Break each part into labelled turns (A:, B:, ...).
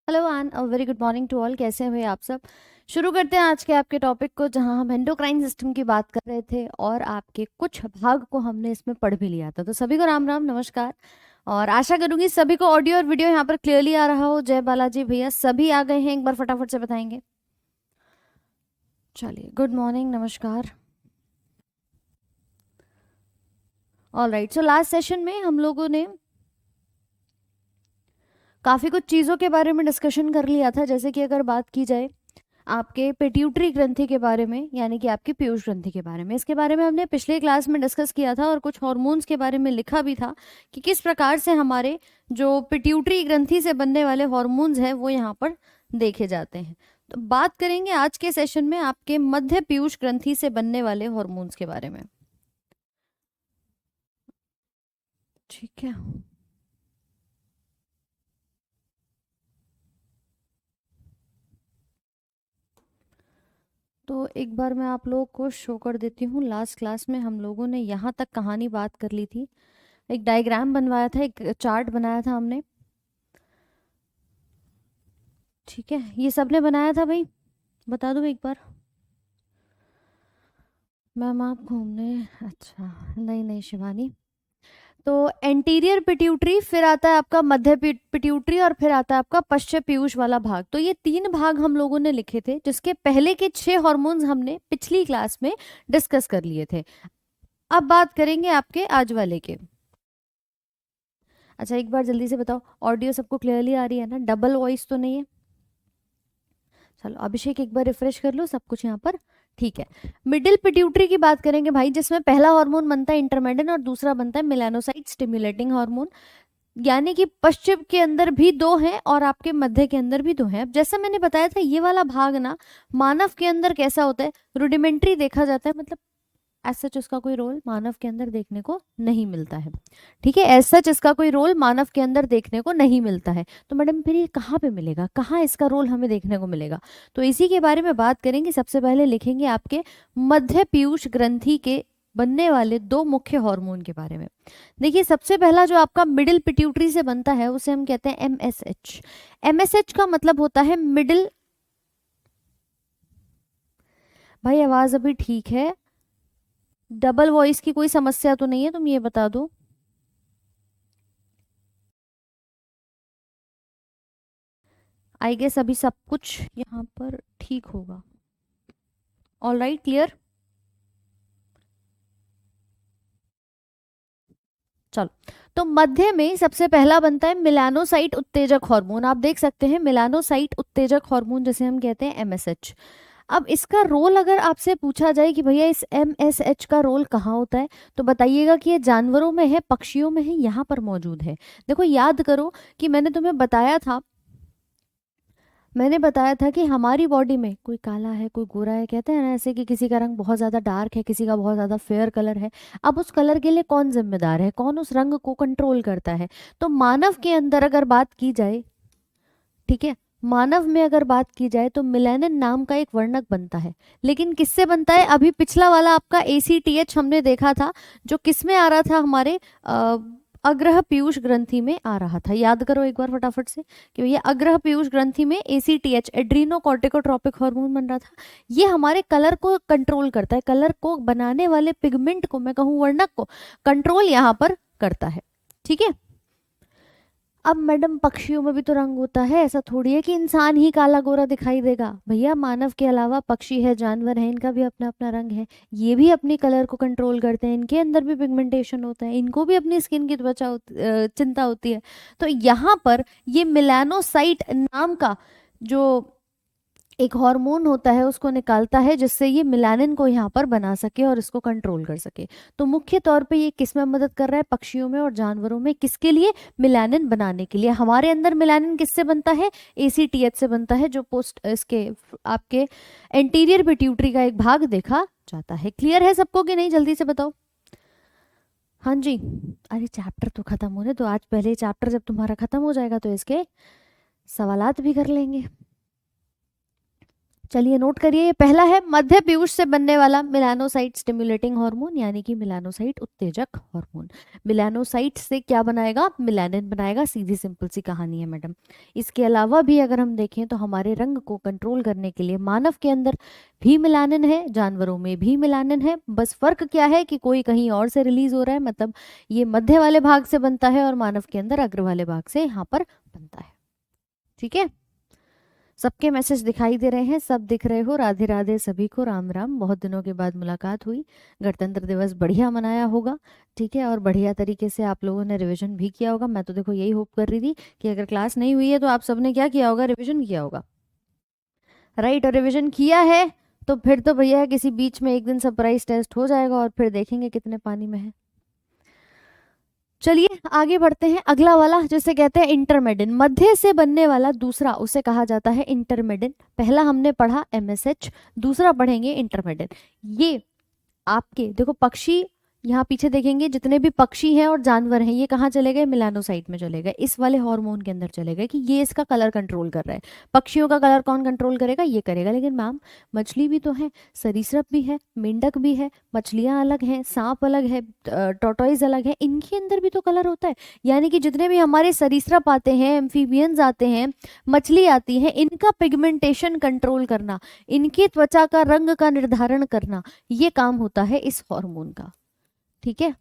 A: Hello and a very good morning to all. कैसे हुए आप सब। शुरू करते हैं आज के आपके टॉपिक को, जहां हम एंडोक्राइन सिस्टम की बात कर रहे थे और आपके कुछ भाग को हमने इसमें पढ़ भी लिया था। तो सभी को राम राम नमस्कार। और आशा करूंगी सभी को ऑडियो और वीडियो यहाँ पर क्लियरली आ रहा हो। जय बालाजी भैया, सभी आ गए हैं, एक बार फटाफट से बताएंगे। चलिए, गुड मॉर्निंग, नमस्कार। All right, so last session में हम लोगों ने काफ़ी कुछ चीज़ों के बारे में डिस्कशन कर लिया था। जैसे कि अगर बात की जाए आपके पिट्यूटरी ग्रंथि के बारे में, यानी कि आपकी पीयूष ग्रंथि के बारे में, इसके बारे में हमने पिछले क्लास में डिस्कस किया था और कुछ हॉर्मोन्स के बारे में लिखा भी था कि किस प्रकार से हमारे जो पिट्यूटरी ग्रंथि से बनने वाले हॉर्मोन्स हैं वो यहाँ पर देखे जाते हैं। तो बात करेंगे आज के सेशन में आपके मध्य पीयूष ग्रंथि से बनने वाले हॉर्मोन्स के बारे में। ठीक है, तो एक बार मैं आप लोगों को शो कर देती हूँ। लास्ट क्लास में हम लोगों ने यहाँ तक कहानी बात कर ली थी। एक डायग्राम बनवाया था, एक चार्ट बनाया था हमने। ठीक है, ये सबने बनाया था भाई, बता दो एक बार। मैम आप घूमने, अच्छा नहीं नहीं शिवानी। तो एंटीरियर पिट्यूटरी, फिर आता है आपका मध्य पिट्यूटरी और फिर आता है आपका पश्च पीयूष वाला भाग। तो ये तीन भाग हम लोगों ने लिखे थे, जिसके पहले के 6 हॉर्मोन्स हमने पिछली क्लास में डिस्कस कर लिए थे। अब बात करेंगे आपके आज वाले के। अच्छा एक बार जल्दी से बताओ, ऑडियो सबको क्लियरली आ रही है ना, डबल वॉइस तो नहीं है। चलो अभिषेक एक बार रिफ्रेश कर लो, सब कुछ यहाँ पर ठीक है। मिडिल पिट्यूटरी की बात करेंगे भाई, जिसमें पहला हार्मोन बनता है इंटरमेडिन और दूसरा बनता है मेलानोसाइट स्टिमुलेटिंग हार्मोन। यानी कि पश्चिम के अंदर भी 2 हैं और आपके मध्य के अंदर भी 2 हैं। अब जैसा मैंने बताया था, ये वाला भाग ना मानव के अंदर कैसा होता है, रुडिमेंट्री देखा जाता है, मतलब एज सच उसका कोई रोल मानव के अंदर देखने को नहीं मिलता है। ठीक है, एज सच इसका कोई रोल मानव के अंदर देखने को नहीं मिलता है। तो मैडम फिर ये कहाँ पे मिलेगा, कहाँ इसका रोल हमें देखने को मिलेगा, तो इसी के बारे में बात करेंगे। सबसे पहले लिखेंगे आपके मध्य पीयूष ग्रंथि के बनने वाले 2 मुख्य हार्मोन के बारे में। देखिए, सबसे पहला जो आपका मिडिल पिट्यूटरी से बनता है उसे हम कहते हैं एमएसएच। एमएसएच का मतलब होता है मिडिल। भाई आवाज अभी ठीक है, डबल वॉइस की कोई समस्या तो नहीं है, तुम ये बता दो। आई गेस अभी सब कुछ यहाँ पर ठीक होगा। All right, clear. चलो, तो मध्य में सबसे पहला बनता है मिलानोसाइट उत्तेजक हार्मोन। आप देख सकते हैं मिलानोसाइट उत्तेजक हार्मोन, जिसे हम कहते हैं एमएसएच। अब इसका रोल अगर आपसे पूछा जाए कि भैया इस एमएसएच का रोल कहाँ होता है, तो बताइएगा कि ये जानवरों में है, पक्षियों में है, यहाँ पर मौजूद है। देखो याद करो कि मैंने बताया था कि हमारी बॉडी में कोई काला है कोई गोरा है, कहते हैं ना ऐसे कि किसी का रंग बहुत ज़्यादा डार्क है, किसी का बहुत ज़्यादा फेयर कलर है। अब उस कलर के लिए कौन जिम्मेदार है, कौन उस रंग को कंट्रोल करता है। तो मानव के अंदर अगर बात की जाए, ठीक है, मानव में अगर बात की जाए तो मिलेनिन नाम का एक वर्णक बनता है। लेकिन किससे बनता है, अभी पिछला वाला आपका एसीटीएच हमने देखा था, जो किस में आ रहा था, हमारे अग्रह पीयूष ग्रंथि में आ रहा था। याद करो एक बार फटाफट से कि भैया अग्रह पीयूष ग्रंथि में एसीटीएच एड्रीनो कॉर्टिकोट्रोपिक हार्मोन बन रहा था। ये हमारे कलर को कंट्रोल करता है, कलर को बनाने वाले पिगमेंट को, मैं कहूँ वर्णक को, कंट्रोल यहाँ पर करता है। ठीक है, अब मैडम पक्षियों में भी तो रंग होता है, ऐसा थोड़ी है कि इंसान ही काला गोरा दिखाई देगा। भैया मानव के अलावा पक्षी है, जानवर है, इनका भी अपना अपना रंग है, ये भी अपनी कलर को कंट्रोल करते हैं, इनके अंदर भी पिगमेंटेशन होता है, इनको भी अपनी स्किन की चिंता होती है। तो यहाँ पर ये मिलानोसाइट नाम का जो एक हार्मोन होता है उसको निकालता है, जिससे ये मिलानिन को यहाँ पर बना सके और इसको कंट्रोल कर सके। तो मुख्य तौर पे ये किस में मदद कर रहा है, पक्षियों में और जानवरों में। किसके लिए, मिलानिन बनाने के लिए। हमारे अंदर मिलानिन किससे बनता है, एसीटीएच से बनता है, जो पोस्ट इसके आपके एंटीरियर पिट्यूटरी का एक भाग देखा जाता है। क्लियर है सबको कि नहीं, जल्दी से बताओ। हाँ जी, अरे चैप्टर तो खत्म होने तो, आज पहले चैप्टर जब तुम्हारा खत्म हो जाएगा तो इसके सवालात भी कर लेंगे। चलिए नोट करिए, ये पहला है मध्य पीयूष से बनने वाला मेलानोसाइट स्टिमुलेटिंग हार्मोन, यानी कि मेलानोसाइट उत्तेजक हार्मोन। मेलानोसाइट से क्या बनाएगा? मेलानिन बनाएगा, सीधी सिंपल सी कहानी है मैडम। इसके अलावा भी अगर हम देखें तो हमारे रंग को कंट्रोल करने के लिए मानव के अंदर भी मेलानिन है, जानवरों में भी मेलानिन है। बस फर्क क्या है कि कोई कहीं और से रिलीज हो रहा है, मतलब ये मध्य वाले भाग से बनता है और मानव के अंदर अग्र वाले भाग से यहाँ पर बनता है। ठीक है, सबके मैसेज दिखाई दे रहे हैं, सब दिख रहे हो? राधे राधे सभी को, राम राम। बहुत दिनों के बाद मुलाकात हुई। गणतंत्र दिवस बढ़िया मनाया होगा, ठीक है, और बढ़िया तरीके से आप लोगों ने रिवीजन भी किया होगा। मैं तो देखो यही होप कर रही थी कि अगर क्लास नहीं हुई है तो आप सबने क्या किया होगा? रिवीजन किया होगा, राइट। और रिवीजन किया है तो फिर तो भैया किसी बीच में एक दिन सरप्राइज टेस्ट हो जाएगा और फिर देखेंगे कितने पानी में है। चलिए आगे बढ़ते हैं। अगला वाला जिसे कहते हैं इंटरमेडिन, मध्य से बनने वाला दूसरा उसे कहा जाता है इंटरमेडिन। पहला हमने पढ़ा एमएसएच, दूसरा पढ़ेंगे इंटरमेडिन। ये आपके देखो पक्षी, यहाँ पीछे देखेंगे जितने भी पक्षी हैं और जानवर हैं ये कहाँ चले गए? मेलानोसाइट में चले गए, इस वाले हार्मोन के अंदर चले गए कि ये इसका कलर कंट्रोल कर रहा है। पक्षियों का कलर कौन कंट्रोल करेगा? ये करेगा। लेकिन मैम मछली भी तो है, सरीसृप भी है, मेंढक भी है, मछलियाँ अलग हैं, सांप अलग है, टॉर्टोइज अलग है, इनके अंदर भी तो कलर होता है। यानी कि जितने भी हमारे सरीसृप आते हैं, एम्फीबियंस आते हैं, मछली आती है, इनका पिगमेंटेशन कंट्रोल करना, इनकी त्वचा का रंग का निर्धारण करना, ये काम होता है इस हार्मोन का। ठीक है,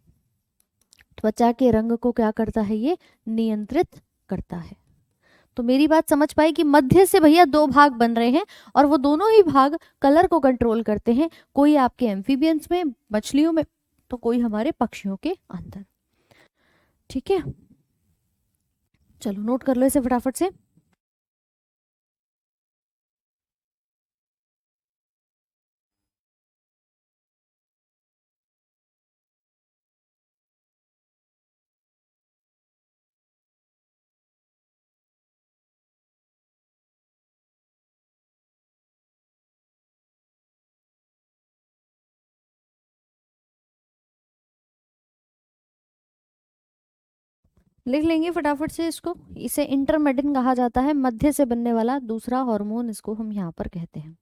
A: त्वचा के रंग को क्या करता है? ये नियंत्रित करता है। तो मेरी बात समझ पाई कि मध्य से भैया दो भाग बन रहे हैं और वो दोनों ही भाग कलर को कंट्रोल करते हैं, कोई आपके एम्फीबियंस में, मछलियों में, तो कोई हमारे पक्षियों के अंदर। ठीक है, चलो नोट कर लो इसे फटाफट से। लिख लेंगे फटाफट से इसको। इसे इंटरमेडिन कहा जाता है, मध्य से बनने वाला दूसरा हार्मोन इसको हम यहाँ पर कहते हैं।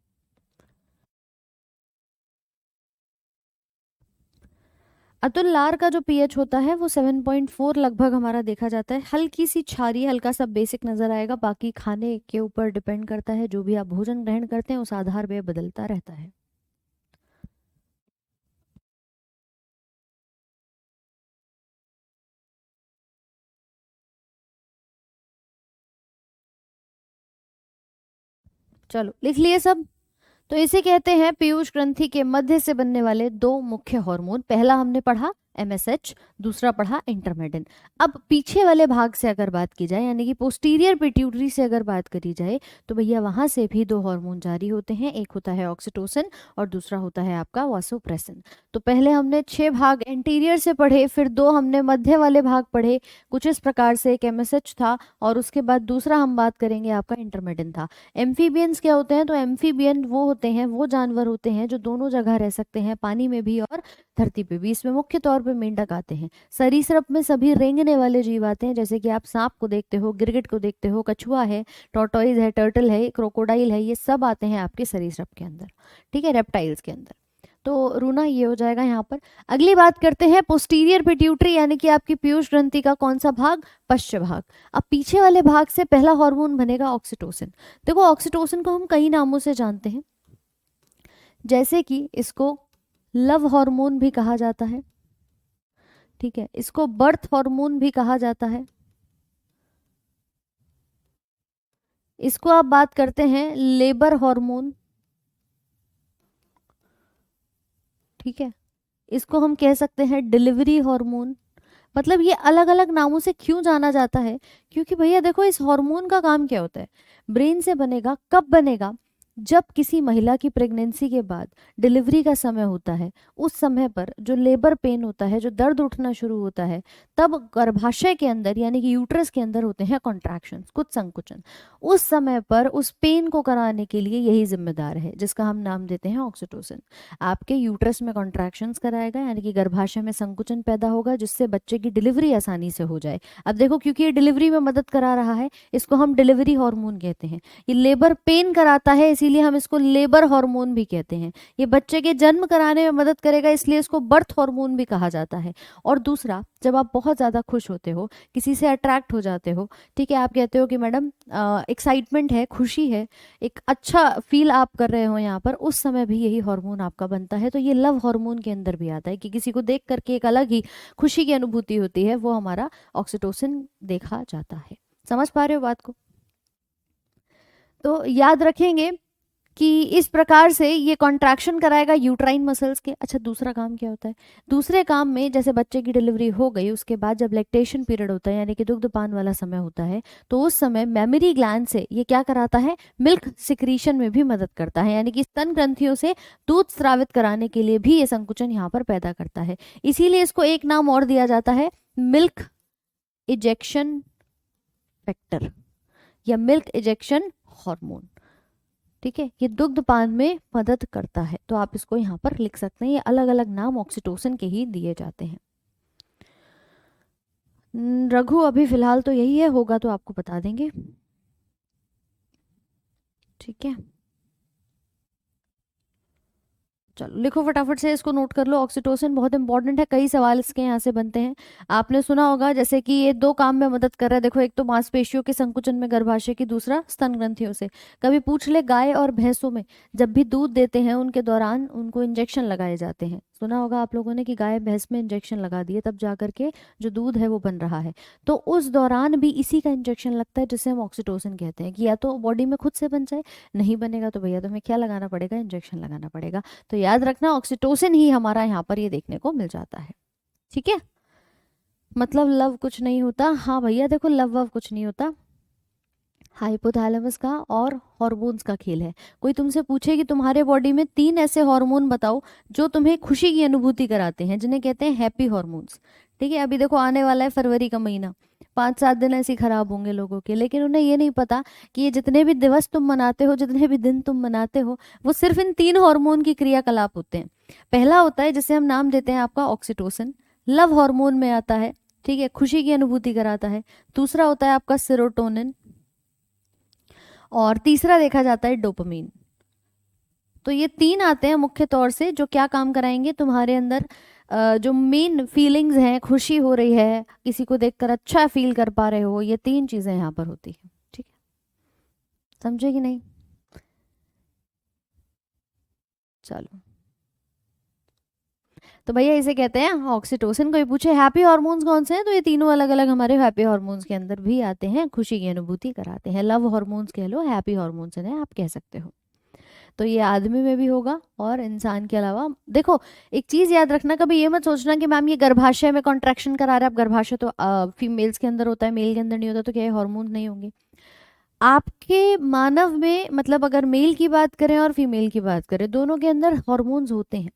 A: अतुल लार का जो पीएच होता है वो 7.4 लगभग हमारा देखा जाता है। हल्की सी क्षारीय, हल्का सा बेसिक नजर आएगा, बाकी खाने के ऊपर डिपेंड करता है, जो भी आप भोजन ग्रहण करते हैं उस आधार पे बदलता रहता है। चलो लिख लिए सब। तो इसे कहते हैं पीयूष ग्रंथि के मध्य से बनने वाले दो मुख्य हार्मोन। पहला हमने पढ़ा एमएसएच, दूसरा पढ़ा इंटरमेडिन। अब पीछे वाले भाग से अगर बात की जाए, यानी कि पोस्टीरियर पिट्यूटरी से अगर बात करी जाए, तो भैया वहां से भी दो हार्मोन जारी होते हैं, एक होता है ऑक्सीटोसिन और दूसरा होता है आपका वासोप्रेसिन। तो पहले हमने 6 भाग एंटीरियर से पढ़े, फिर 2 हमने मध्य वाले भाग पढ़े कुछ इस प्रकार से। एक एमएसएच था और उसके बाद दूसरा हम बात करेंगे आपका इंटरमेडिन था। एम्फीबियंस क्या होते हैं? तो एम्फीबियन वो होते हैं, वो जानवर होते हैं जो दोनों जगह रह सकते हैं, पानी में भी और धरती पे भी। इसमें मुख्य तौर पे मेंढक आते हैं। सरीसृप में सभी रेंगने वाले जीव आते हैं, जैसे कि आप सांप को देखते हो, गिरगिट को देखते हो, कछुआ है, टॉर्टोइज है, टर्टल है, क्रोकोडाइल है, ये सब आते हैं आपके सरीसृप के अंदर। ठीक है, रेप्टाइल्स के अंदर। तो रूना ये हो जाएगा यहाँ पर। अगली बात करते हैं पोस्टीरियर पिट्यूटरी, यानी कि आपकी पीयूष ग्रंथि का कौन सा भाग? पश्च भाग। अब पीछे वाले भाग से पहला हार्मोन बनेगा ऑक्सीटोसिन। देखो ऑक्सीटोसिन को हम कई नामों से जानते हैं, जैसे कि इसको लव हार्मोन भी कहा जाता है, ठीक है, इसको बर्थ हार्मोन भी कहा जाता है, इसको आप बात करते हैं लेबर हार्मोन, ठीक है, इसको हम कह सकते हैं डिलीवरी हार्मोन। मतलब ये अलग अलग नामों से क्यों जाना जाता है? क्योंकि भैया देखो इस हार्मोन का काम क्या होता है? ब्रेन से बनेगा, कब बनेगा? जब किसी महिला की प्रेगनेंसी के बाद डिलीवरी का समय होता है, उस समय पर जो लेबर पेन होता है, जो दर्द उठना शुरू होता है, तब गर्भाशय के अंदर यानी कि यूट्रस के अंदर होते हैं कॉन्ट्रैक्शंस, कुछ संकुचन। उस समय पर उस पेन को कराने के लिए यही जिम्मेदार है, जिसका हम नाम देते हैं ऑक्सीटोसिन। आपके यूट्रस में कॉन्ट्रैक्शंस कराएगा, यानी कि गर्भाशय में संकुचन पैदा होगा, जिससे बच्चे की डिलीवरी आसानी से हो जाए। अब देखो क्योंकि ये डिलीवरी में मदद करा रहा है, इसको हम डिलीवरी हार्मोन कहते हैं। ये लेबर पेन कराता है, इसीलिए हम इसको लेबर हार्मोन भी कहते हैं। ये बच्चे के जन्म कराने में मदद करेगा, इसलिए इसको बर्थ हार्मोन भी कहा जाता है। और दूसरा, जब आप बहुत ज़्यादा खुश होते हो, किसी से अट्रैक्ट हो जाते हो, ठीक है, आप कहते हो कि मैडम एक्साइटमेंट है, खुशी है, एक अच्छा फील आप कर रहे हो यहाँ पर, उस समय भी यही हार्मोन आपका बनता है। तो ये लव हार्मोन के अंदर भी आता है कि किसी को देख करके एक अलग ही खुशी की अनुभूति होती है, वो हमारा ऑक्सीटोसिन देखा जाता है। समझ पा रहे हो बात को? तो याद रखेंगे कि इस प्रकार से ये कॉन्ट्रैक्शन कराएगा यूट्राइन मसल्स के। अच्छा, दूसरा काम क्या होता है? दूसरे काम में, जैसे बच्चे की डिलीवरी हो गई, उसके बाद जब लैक्टेशन पीरियड होता है, यानी कि दुग्धपान वाला समय होता है, तो उस समय मेमरी ग्लैंड से ये क्या कराता है? मिल्क सिक्रीशन में भी मदद करता है, यानी कि स्तन ग्रंथियों से दूध स्रावित कराने के लिए भी ये संकुचन यहाँ पर पैदा करता है। इसीलिए इसको एक नाम और दिया जाता है, मिल्क इजेक्शन फैक्टर या मिल्क इजेक्शन हार्मोन। ठीक है, ये दुग्धपान में मदद करता है। तो आप इसको यहाँ पर लिख सकते हैं, ये अलग अलग नाम ऑक्सीटोसिन के ही दिए जाते हैं। रघु, अभी फिलहाल तो यही है, होगा तो आपको बता देंगे। ठीक है, चलो लिखो फटाफट से, इसको नोट कर लो। ऑक्सीटोसिन बहुत इंपॉर्टेंट है, कई सवाल इसके यहाँ से बनते हैं। आपने सुना होगा जैसे कि ये दो काम में मदद कर रहा है। देखो, एक तो मांसपेशियों के संकुचन में गर्भाशय की, दूसरा स्तन ग्रंथियों से। कभी पूछ ले, गाय और भैंसों में जब भी दूध देते हैं उनके दौरान उनको इंजेक्शन लगाए जाते हैं। सुना होगा आप लोगों ने कि गाय भैंस में इंजेक्शन लगा दिए, तब जा करके जो दूध है वो बन रहा है। तो उस दौरान भी इसी का इंजेक्शन लगता है, जिसे हम ऑक्सीटोसिन कहते हैं। कि या तो बॉडी में खुद से बन जाए, नहीं बनेगा तो भैया तुम्हें क्या लगाना पड़ेगा? इंजेक्शन लगाना पड़ेगा। तो याद रखना, ऑक्सीटोसिन ही हमारा यहाँ पर ये देखने को मिल जाता है। ठीक है, मतलब लव कुछ नहीं होता। हाँ भैया देखो, लव वव कुछ नहीं होता, हाइपोथैलेमस का और हॉर्मोन्स का खेल है। कोई तुमसे पूछे कि तुम्हारे बॉडी में 3 ऐसे हार्मोन बताओ जो तुम्हें खुशी की अनुभूति कराते हैं, जिन्हें कहते हैं हैप्पी हॉर्मोन्स। ठीक है, अभी देखो आने वाला है फरवरी का महीना, 5-7 दिन ऐसे ही खराब होंगे लोगों के, लेकिन उन्हें ये नहीं पता कि ये जितने भी दिवस तुम मनाते हो, जितने भी दिन तुम मनाते हो, वो सिर्फ इन 3 हार्मोन की क्रियाकलाप होते हैं। पहला होता है जिसे हम नाम देते हैं आपका ऑक्सीटोसिन, लव हार्मोन में आता है। ठीक है, खुशी की अनुभूति कराता है। दूसरा होता है आपका सेरोटोनिन, और तीसरा देखा जाता है डोपामीन। तो ये 3 आते हैं मुख्य तौर से, जो क्या काम कराएंगे तुम्हारे अंदर, जो मेन फीलिंग्स हैं, खुशी हो रही है, किसी को देखकर अच्छा फील कर पा रहे हो, ये 3 चीजें यहाँ पर होती है। ठीक है, समझे कि नहीं? चलो, तो भैया इसे कहते हैं ऑक्सीटोसिन। कोई पूछे हैप्पी हार्मोन्स कौन से हैं, तो ये तीनों अलग अलग हमारे हैप्पी हार्मोन्स के अंदर भी आते हैं, खुशी की अनुभूति कराते हैं। लव हार्मोन्स कह लो, हैप्पी हार्मोन्स है आप कह सकते हो। तो ये आदमी में भी होगा और इंसान के अलावा। देखो, एक चीज याद रखना, कभी ये मत सोचना कि मैम ये गर्भाशय में कॉन्ट्रैक्शन करा रहा है। अब गर्भाशय तो फीमेल्स के अंदर होता है, मेल के अंदर नहीं होता, तो क्या ये हार्मोन नहीं होंगे? आपके मानव में, मतलब अगर मेल की बात करें और फीमेल की बात करें, दोनों के अंदर हार्मोन्स होते हैं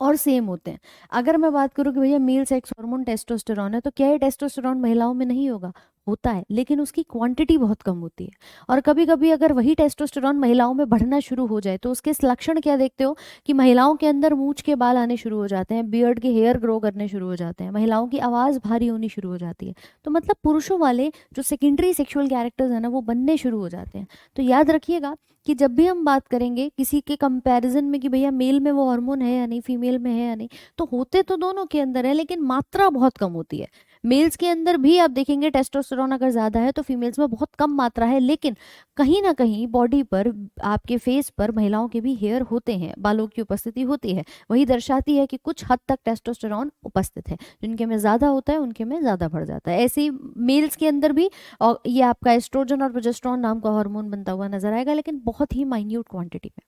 A: और सेम होते हैं। अगर मैं बात करूं कि भैया मेल सेक्स हार्मोन टेस्टोस्टेरॉन है, तो क्या ये टेस्टोस्टेरॉन महिलाओं में नहीं होगा? होता है, लेकिन उसकी क्वांटिटी बहुत कम होती है। और कभी कभी अगर वही टेस्टोस्टेरॉन महिलाओं में बढ़ना शुरू हो जाए, तो उसके लक्षण क्या देखते हो कि महिलाओं के अंदर मूंछ के बाल आने शुरू हो जाते हैं, बियर्ड के हेयर ग्रो करने शुरू हो जाते हैं, महिलाओं की आवाज़ भारी होनी शुरू हो जाती है। तो मतलब पुरुषों वाले जो सेकेंडरी सेक्सुअल कैरेक्टर्स है ना, वो बनने शुरू हो जाते हैं। तो याद रखिएगा कि जब भी हम बात करेंगे किसी के कंपैरिजन में कि भैया मेल में वो हार्मोन है या नहीं, फीमेल में है या नहीं, तो होते तो दोनों के अंदर है, लेकिन मात्रा बहुत कम होती है। मेल्स के अंदर भी आप देखेंगे टेस्टोस्टेरोन अगर ज़्यादा है तो फीमेल्स में बहुत कम मात्रा है, लेकिन कहीं ना कहीं बॉडी पर, आपके फेस पर महिलाओं के भी हेयर होते हैं, बालों की उपस्थिति होती है। वही दर्शाती है कि कुछ हद तक टेस्टोस्टेरोन उपस्थित है। जिनके में ज़्यादा होता है उनके में ज़्यादा बढ़ जाता है। ऐसे ही मेल्स के अंदर भी, और ये आपका एस्ट्रोजन और प्रोजेस्टेरोन नाम का हार्मोन बनता हुआ नजर आएगा, लेकिन बहुत ही माइन्यूट क्वांटिटी में।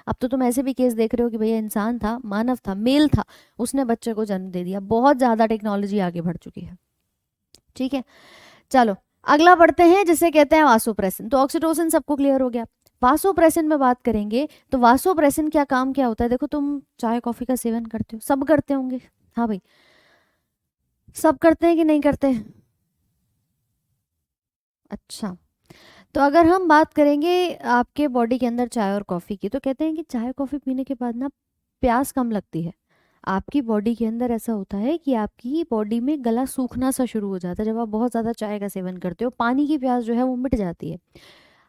A: अब तो तुम ऐसे भी केस देख रहे हो कि भैया इंसान था, मानव था, मेल था, उसने बच्चे को जन्म दे दिया। बहुत ज्यादा टेक्नोलॉजी आगे बढ़ चुकी है। ठीक है, चलो अगला बढ़ते हैं, जिसे कहते हैं वासोप्रेसिन। तो ऑक्सीटोसिन सबको क्लियर हो गया। वासोप्रेसिन में बात करेंगे तो वासोप्रेसिन क्या काम क्या होता है? देखो, तुम चाय कॉफी का सेवन करते हो, सब करते होंगे। हाँ भाई, सब करते हैं कि नहीं करते? अच्छा, तो अगर हम बात करेंगे आपके बॉडी के अंदर चाय और कॉफ़ी की, तो कहते हैं कि चाय कॉफ़ी पीने के बाद ना प्यास कम लगती है। आपकी बॉडी के अंदर ऐसा होता है कि आपकी बॉडी में गला सूखना सा शुरू हो जाता है। जब आप बहुत ज़्यादा चाय का सेवन करते हो, पानी की प्यास जो है वो मिट जाती है।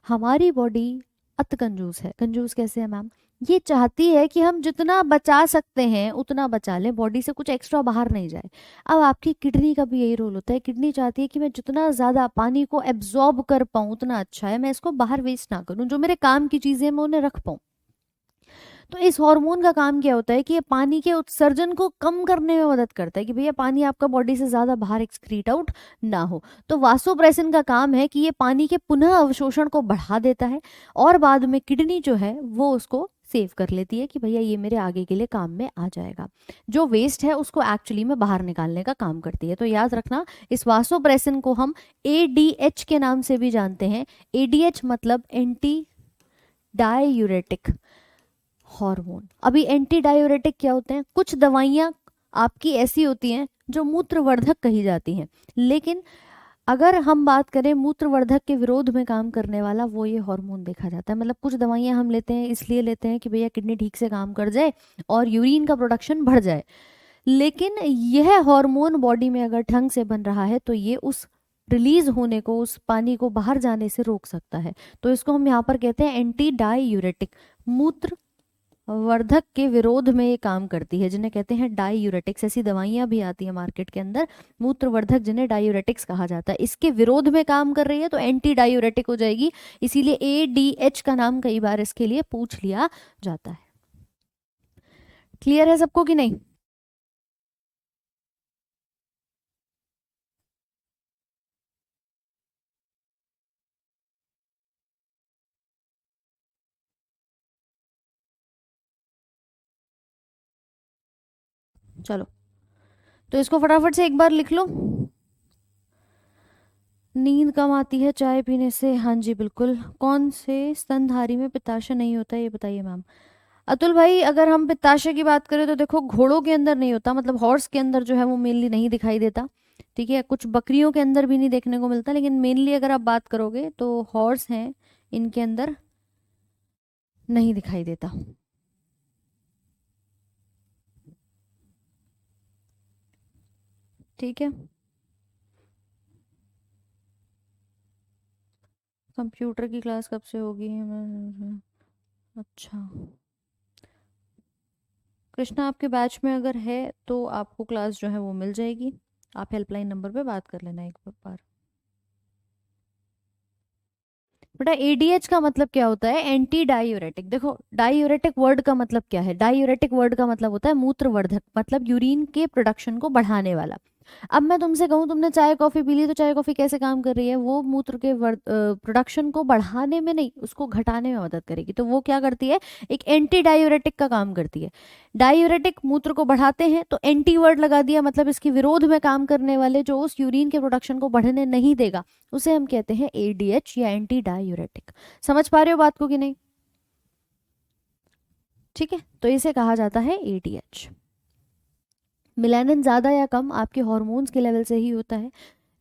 A: हमारी बॉडी अत कंजूस है। कंजूस कैसे है मैम? ये चाहती है कि हम जितना बचा सकते हैं उतना बचा लें, बॉडी से कुछ एक्स्ट्रा बाहर नहीं जाए। अब आपकी किडनी का भी यही रोल होता है, किडनी चाहती है कि मैं जितना ज़्यादा पानी को एब्जॉर्ब कर पाऊँ उतना अच्छा है, मैं इसको बाहर वेस्ट ना करूँ, जो मेरे काम की चीज़ें हैं मैं उन्हें रख पाऊँ। तो इस हार्मोन का काम क्या होता है कि ये पानी के उत्सर्जन को कम करने में मदद करता है, कि भैया पानी आपका बॉडी से ज़्यादा बाहर एक्सक्रीट आउट ना हो। तो वासोप्रेसिन का काम है कि ये पानी के पुनः अवशोषण को बढ़ा देता है, और बाद में किडनी जो है वो उसको सेव कर लेती है कि भैया ये मेरे आगे के लिए काम में आ जाएगा। जो वेस्ट है उसको एक्चुअली में बाहर निकालने का काम करती है। तो याद रखना, इस वासोप्रेसिन को हम एडीएच के नाम से भी जानते हैं। एडीएच मतलब एंटी डायूरेटिक हार्मोन। अभी एंटी डायूरेटिक क्या होते हैं? कुछ दवाइयाँ आपकी ऐसी होती हैं जो मूत्रवर्धक कही जाती हैं, लेकिन अगर हम बात करें मूत्रवर्धक के विरोध में काम करने वाला, वो ये हार्मोन देखा जाता है। मतलब कुछ दवाइयाँ हम लेते हैं इसलिए लेते हैं कि भैया किडनी ठीक से काम कर जाए और यूरिन का प्रोडक्शन बढ़ जाए, लेकिन यह हार्मोन बॉडी में अगर ढंग से बन रहा है तो ये उस रिलीज होने को, उस पानी को बाहर जाने से रोक सकता है। तो इसको हम यहाँ पर कहते हैं एंटी डायूरेटिक। मूत्र वर्धक के विरोध में ये काम करती है, जिन्हें कहते हैं डायूरेटिक्स। ऐसी दवाइयां भी आती है मार्केट के अंदर मूत्रवर्धक, जिन्हें डायूरेटिक्स कहा जाता है। इसके विरोध में काम कर रही है तो एंटी डायूरेटिक हो जाएगी, इसीलिए एडीएच का नाम कई बार इसके लिए पूछ लिया जाता है। क्लियर है सबको कि नहीं? चलो, तो इसको फटाफट से एक बार लिख लो। नींद कम आती है चाय पीने से? हाँ जी बिल्कुल। कौन से स्तनधारी में पित्ताशय नहीं होता है, ये बताइए मैम। अतुल भाई, अगर हम पित्ताशय की बात करें तो देखो, घोड़ों के अंदर नहीं होता, मतलब हॉर्स के अंदर जो है वो मेनली नहीं दिखाई देता। ठीक है, कुछ बकरियों के अंदर भी नहीं देखने को मिलता, लेकिन मेनली अगर आप बात करोगे तो हॉर्स हैं, इनके अंदर नहीं दिखाई देता। ठीक है, कंप्यूटर की क्लास कब से होगी? अच्छा, कृष्णा आपके बैच में अगर है तो आपको क्लास जो है वो मिल जाएगी। आप हेल्पलाइन नंबर पे बात कर लेना एक बार। बेटा एडीएच का मतलब क्या होता है? Anti diuretic. देखो, डायूरेटिक वर्ड का मतलब क्या है? डायूरेटिक वर्ड का मतलब होता है मूत्रवर्धक, मतलब यूरिन के प्रोडक्शन को बढ़ाने वाला। अब मैं तुमसे कहूँ तुमने चाय कॉफी पी ली, तो चाय कॉफी कैसे काम कर रही है? वो मूत्र के प्रोडक्शन को बढ़ाने में नहीं, उसको घटाने में मदद करेगी। तो वो क्या करती है? एक एंटी डायूरेटिक का काम करती है। डायूरेटिक मूत्र को बढ़ाते हैं, तो एंटी वर्ड लगा दिया, मतलब इसके विरोध में काम करने वाले, जो उस यूरिन के प्रोडक्शन को बढ़ने नहीं देगा, उसे हम कहते हैं एडीएच या एंटी डायूरेटिक। समझ पा रहे हो बात को कि नहीं? ठीक है, तो इसे कहा जाता है एडीएच। मिलानिन ज़्यादा या कम आपके हॉर्मोन्स के लेवल से ही होता है,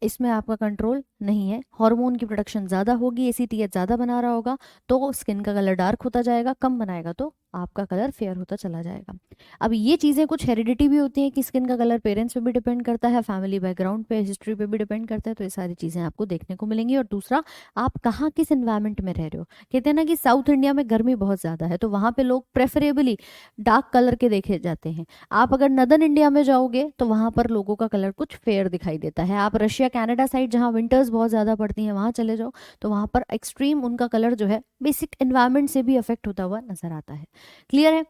A: इसमें आपका कंट्रोल नहीं है। हार्मोन की प्रोडक्शन ज़्यादा होगी, एसीटीएच ज़्यादा बना रहा होगा तो स्किन का कलर डार्क होता जाएगा, कम बनाएगा तो आपका कलर फेयर होता चला जाएगा। अब ये चीज़ें कुछ हेरिडिटी भी होती हैं कि स्किन का कलर पेरेंट्स पे भी डिपेंड करता है, फैमिली बैकग्राउंड पे, हिस्ट्री पे भी डिपेंड करता है। तो ये सारी चीज़ें आपको देखने को मिलेंगी। और दूसरा, आप कहाँ किस इन्वायरमेंट में रह रहे हो। कहते हैं ना कि साउथ इंडिया में गर्मी बहुत ज़्यादा है, तो वहाँ पे लोग प्रेफरेबली डार्क कलर के देखे जाते हैं। आप अगर नदर्न इंडिया में जाओगे तो वहाँ पर लोगों का कलर कुछ फेयर दिखाई देता है। आप रशिया कनाडा साइड, जहाँ विंटर्स बहुत ज़्यादा पड़ती हैं, वहाँ चले जाओ तो वहाँ पर एक्सट्रीम उनका कलर जो है बेसिक एनवायरनमेंट से भी अफेक्ट होता हुआ नजर आता है। क्लियर है?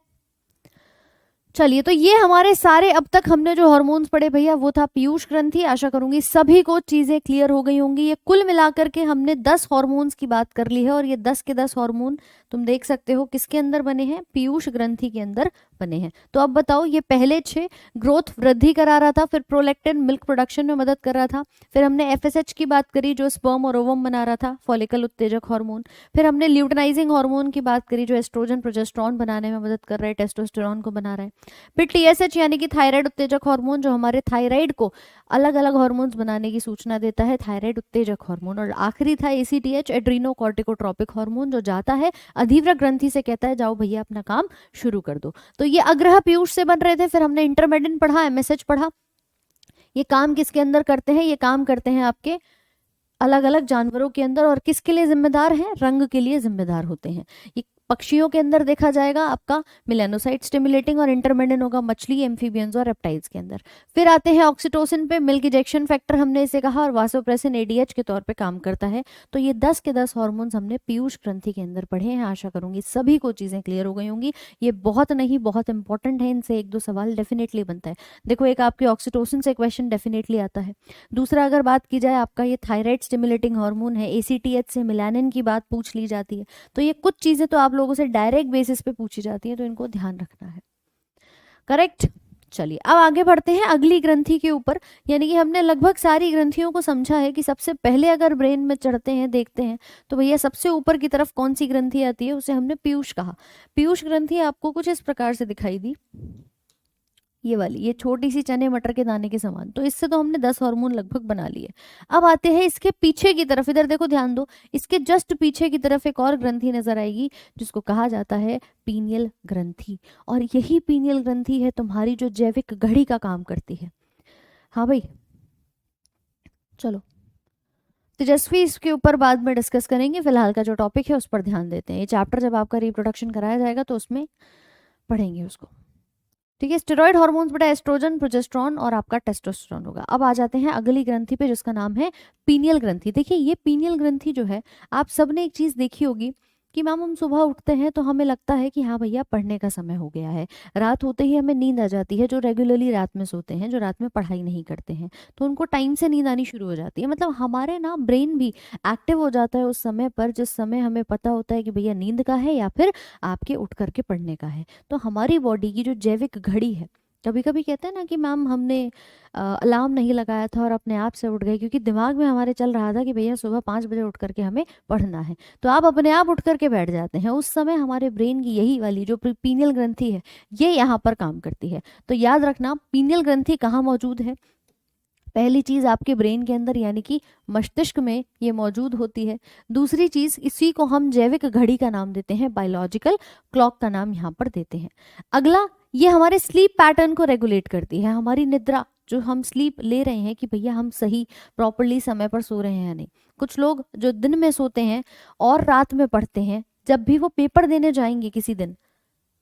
A: चलिए, तो ये हमारे सारे अब तक हमने जो हार्मोन्स पढ़े भैया, वो था पीयूष ग्रंथि। आशा करूंगी सभी को चीजें क्लियर हो गई होंगी। ये कुल मिलाकर के हमने 10 हार्मोन्स की बात कर ली है, और ये 10 के 10 हार्मोन तुम देख सकते हो किसके अंदर बने हैं? पीयूष ग्रंथि के अंदर बने हैं। तो अब बताओ, ये पहले 6 ग्रोथ वृद्धि करा रहा था, फिर प्रोलैक्टिन मिल्क प्रोडक्शन में मदद कर रहा था, फिर हमने एफएसएच की बात करी जो स्पर्म और ओवम बना रहा था, फॉलिकल उत्तेजक हार्मोन, फिर हमने ल्यूटनाइजिंग हार्मोन की बात करी जो एस्ट्रोजन प्रोजेस्टेरॉन बनाने में मदद कर रहा है, टेस्टोस्टेरॉन को बना रहा है, फिर टीएसएच यानी कि थायराइड उत्तेजक हार्मोन जो हमारे थायराइड को अलग अलग हार्मोन्स बनाने की सूचना देता है, थायराइड उत्तेजक हार्मोन, और आखिरी था एसीटीएच एड्रीनो कॉर्टिकोट्रोपिक हार्मोन जो जाता है अधिव्रत ग्रंथि से, कहता है जाओ भैया अपना काम शुरू कर दो। तो ये अग्रह पीयूष से बन रहे थे। फिर हमने इंटरमेडिन पढ़ा, एमएसएच पढ़ा। ये काम किसके अंदर करते हैं? ये काम करते हैं आपके अलग अलग जानवरों के अंदर, और किसके लिए जिम्मेदार हैं, रंग के लिए जिम्मेदार होते हैं। ये पक्षियों के अंदर देखा जाएगा आपका मेलानोसाइट स्टिमुलेटिंग और इंटरमेंडन होगा मछली, एम्फीबियंस और रेप्टाइल्स के अंदर। फिर आते हैं ऑक्सीटोसिन पे, मिल्क इजेक्शन फैक्टर हमने इसे कहा, और वासोप्रेसिन एडीएच के तौर पे काम करता है। तो ये 10 के 10 हार्मोन्स हमने पीयूष ग्रंथि के अंदर पढ़े हैं। आशा करूंगी सभी को चीजें क्लियर हो गई होंगी। ये बहुत नहीं बहुत इंपॉर्टेंट है, इनसे एक दो सवाल डेफिनेटली बनता है। देखो एक आपके ऑक्सीटोसिन से क्वेश्चन डेफिनेटली आता है। दूसरा अगर बात की जाए आपका ये थायराइड स्टिमुलेटिंग हार्मोन है, एसीटीएच से मेलानिन की बात पूछ ली जाती है। तो ये कुछ चीजें तो आप लोगों से डायरेक्ट बेसिस पे पूछी जाती हैं, तो इनको ध्यान रखना है। करेक्ट। चलिए अब आगे बढ़ते हैं अगली ग्रंथि के ऊपर। यानी कि हमने लगभग सारी ग्रंथियों को समझा है कि सबसे पहले अगर ब्रेन में चढ़ते हैं देखते हैं तो भैया सबसे ऊपर की तरफ कौन सी ग्रंथि आती है, उसे हमने पीयूष कहा। पीयूष ग्रंथि आपको कुछ इस प्रकार से दिखाई दी, ये वाली, ये छोटी सी चने मटर के दाने के समान। तो इससे तो हमने 10 हार्मोन लगभग बना लिए। अब आते हैं इसके पीछे की तरफ, इधर देखो ध्यान दो, इसके जस्ट पीछे की तरफ एक और ग्रंथि नजर आएगी जिसको कहा जाता है पीनियल ग्रंथि। और यही पीनियल ग्रंथि है तुम्हारी जो जैविक घड़ी का काम करती है। हाँ भाई चलो, तेजस्वी इसके ऊपर बाद में डिस्कस करेंगे, फिलहाल का जो टॉपिक है उस पर ध्यान देते हैं। ये चैप्टर जब आपका रिप्रोडक्शन कराया जाएगा तो उसमें पढ़ेंगे उसको। ठीक है, स्टेरॉइड हार्मोन्स बेटा एस्ट्रोजन, प्रोजेस्टेरॉन और आपका टेस्टोस्टेरोन होगा। अब आ जाते हैं अगली ग्रंथि पे जिसका नाम है पीनियल ग्रंथि। देखिए ये पीनियल ग्रंथि जो है, आप सबने एक चीज देखी होगी कि मैम हम सुबह उठते हैं तो हमें लगता है कि हाँ भैया पढ़ने का समय हो गया है, रात होते ही हमें नींद आ जाती है। जो रेगुलरली रात में सोते हैं, जो रात में पढ़ाई नहीं करते हैं, तो उनको टाइम से नींद आनी शुरू हो जाती है। मतलब हमारे ना ब्रेन भी एक्टिव हो जाता है उस समय पर जिस समय हमें पता होता है कि भैया नींद का है या फिर आपके उठ करके पढ़ने का है। तो हमारी बॉडी की जो जैविक घड़ी है, कभी कभी कहते हैं ना कि मैम हमने अलार्म नहीं लगाया था और अपने आप से उठ गए, क्योंकि दिमाग में हमारे चल रहा था कि भैया सुबह 5 बजे उठ करके हमें पढ़ना है। तो आप अपने आप उठ करके बैठ जाते हैं। उस समय हमारे ब्रेन की यही वाली जो पीनियल ग्रंथि है ये यहाँ पर काम करती है। तो याद रखना पीनियल ग्रंथि कहाँ मौजूद है। पहली चीज आपके ब्रेन के अंदर यानी कि मस्तिष्क में ये मौजूद होती है। दूसरी चीज इसी को हम जैविक घड़ी का नाम देते हैं, बायोलॉजिकल क्लॉक का नाम यहाँ पर देते हैं। अगला, ये हमारे स्लीप पैटर्न को रेगुलेट करती है, हमारी निद्रा जो हम स्लीप ले रहे हैं कि भैया हम सही प्रॉपरली समय पर सो रहे हैं या नहीं। कुछ लोग जो दिन में सोते हैं और रात में पढ़ते हैं, जब भी वो पेपर देने जाएंगे किसी दिन,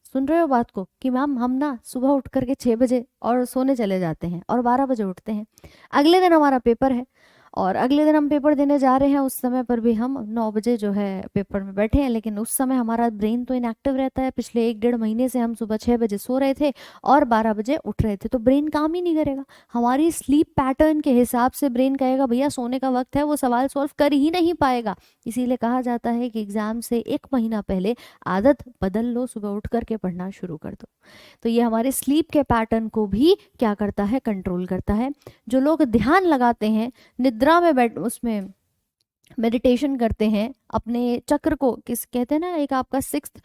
A: सुन रहे हो बात को, कि मैम हम ना सुबह उठ करके 6 बजे और सोने चले जाते हैं और 12 बजे उठते हैं। अगले दिन हमारा पेपर है और अगले दिन हम पेपर देने जा रहे हैं, उस समय पर भी हम 9 बजे जो है पेपर में बैठे हैं, लेकिन उस समय हमारा ब्रेन तो इनएक्टिव रहता है। पिछले 1 डेढ़ महीने से हम सुबह 6 बजे सो रहे थे और 12 बजे उठ रहे थे, तो ब्रेन काम ही नहीं करेगा। हमारी स्लीप पैटर्न के हिसाब से ब्रेन कहेगा भैया सोने का वक्त है, वो सवाल सॉल्व कर ही नहीं पाएगा। इसीलिए कहा जाता है कि एग्जाम से 1 महीना पहले आदत बदल लो, सुबह उठ करके पढ़ना शुरू कर दो। तो ये हमारे स्लीप के पैटर्न को भी क्या करता है, कंट्रोल करता है। जो लोग ध्यान लगाते हैं, निद्रा में बैठ उसमें मेडिटेशन करते हैं, अपने चक्र को किस कहते हैं ना, एक आपका सिक्स्थ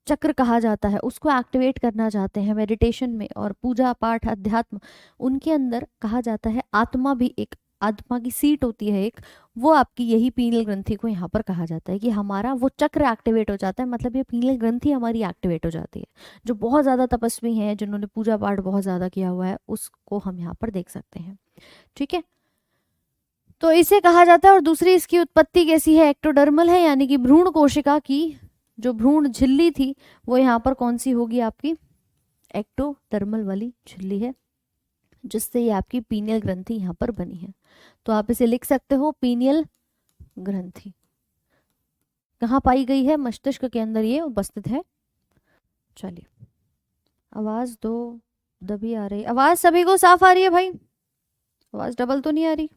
A: चक्र कहा जाता है, उसको एक्टिवेट करना चाहते हैं मेडिटेशन में और पूजा पाठ अध्यात्म, उनके अंदर कहा जाता है आत्मा भी एक, आत्मा की सीट होती है एक, वो आपकी यही पीनियल ग्रंथि को यहाँ पर कहा जाता है कि हमारा वो चक्र एक्टिवेट हो जाता है। मतलब ये पीनियल ग्रंथि हमारी एक्टिवेट हो जाती है। जो बहुत ज़्यादा तपस्वी हैं, जिन्होंने पूजा पाठ बहुत ज़्यादा किया हुआ है, उसको हम यहाँ पर देख सकते हैं। ठीक है, तो इसे कहा जाता है। और दूसरी इसकी उत्पत्ति कैसी है, एक्टोडर्मल है, यानी कि भ्रूण कोशिका की जो भ्रूण झिल्ली थी वो यहाँ पर कौन सी होगी, आपकी एक्टोडर्मल वाली झिल्ली है, जिससे ये आपकी पीनियल ग्रंथि यहाँ पर बनी है। तो आप इसे लिख सकते हो पीनियल ग्रंथि। कहाँ पाई गई है, मस्तिष्क के अंदर ये उपस्थित है। चलिए, आवाज दो, दबी आ रही आवाज, सभी को साफ आ रही है भाई, आवाज डबल तो नहीं आ रही।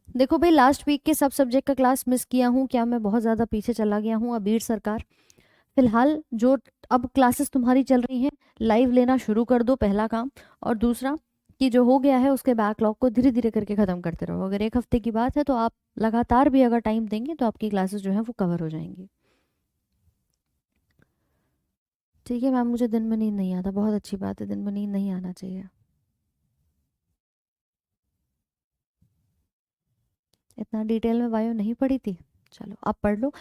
A: देखो भाई, लास्ट वीक के सब सब्जेक्ट का क्लास मिस किया हूँ क्या, मैं बहुत ज़्यादा पीछे चला गया हूँ अबीर सरकार। फिलहाल जो अब क्लासेस तुम्हारी चल रही हैं, लाइव लेना शुरू कर दो, पहला काम। और दूसरा कि जो हो गया है उसके बैकलॉग को धीरे धीरे करके ख़त्म करते रहो। अगर 1 हफ्ते की बात है तो आप लगातार भी अगर टाइम देंगे तो आपकी क्लासेस जो है वो कवर हो जाएंगी। ठीक है मैम, मुझे दिन में नींद नहीं आता, बहुत अच्छी बात है, दिन में नींद नहीं आना चाहिए। इतना डिटेल में बायो नहीं पढ़ी थी, चलो आप पढ़ लो।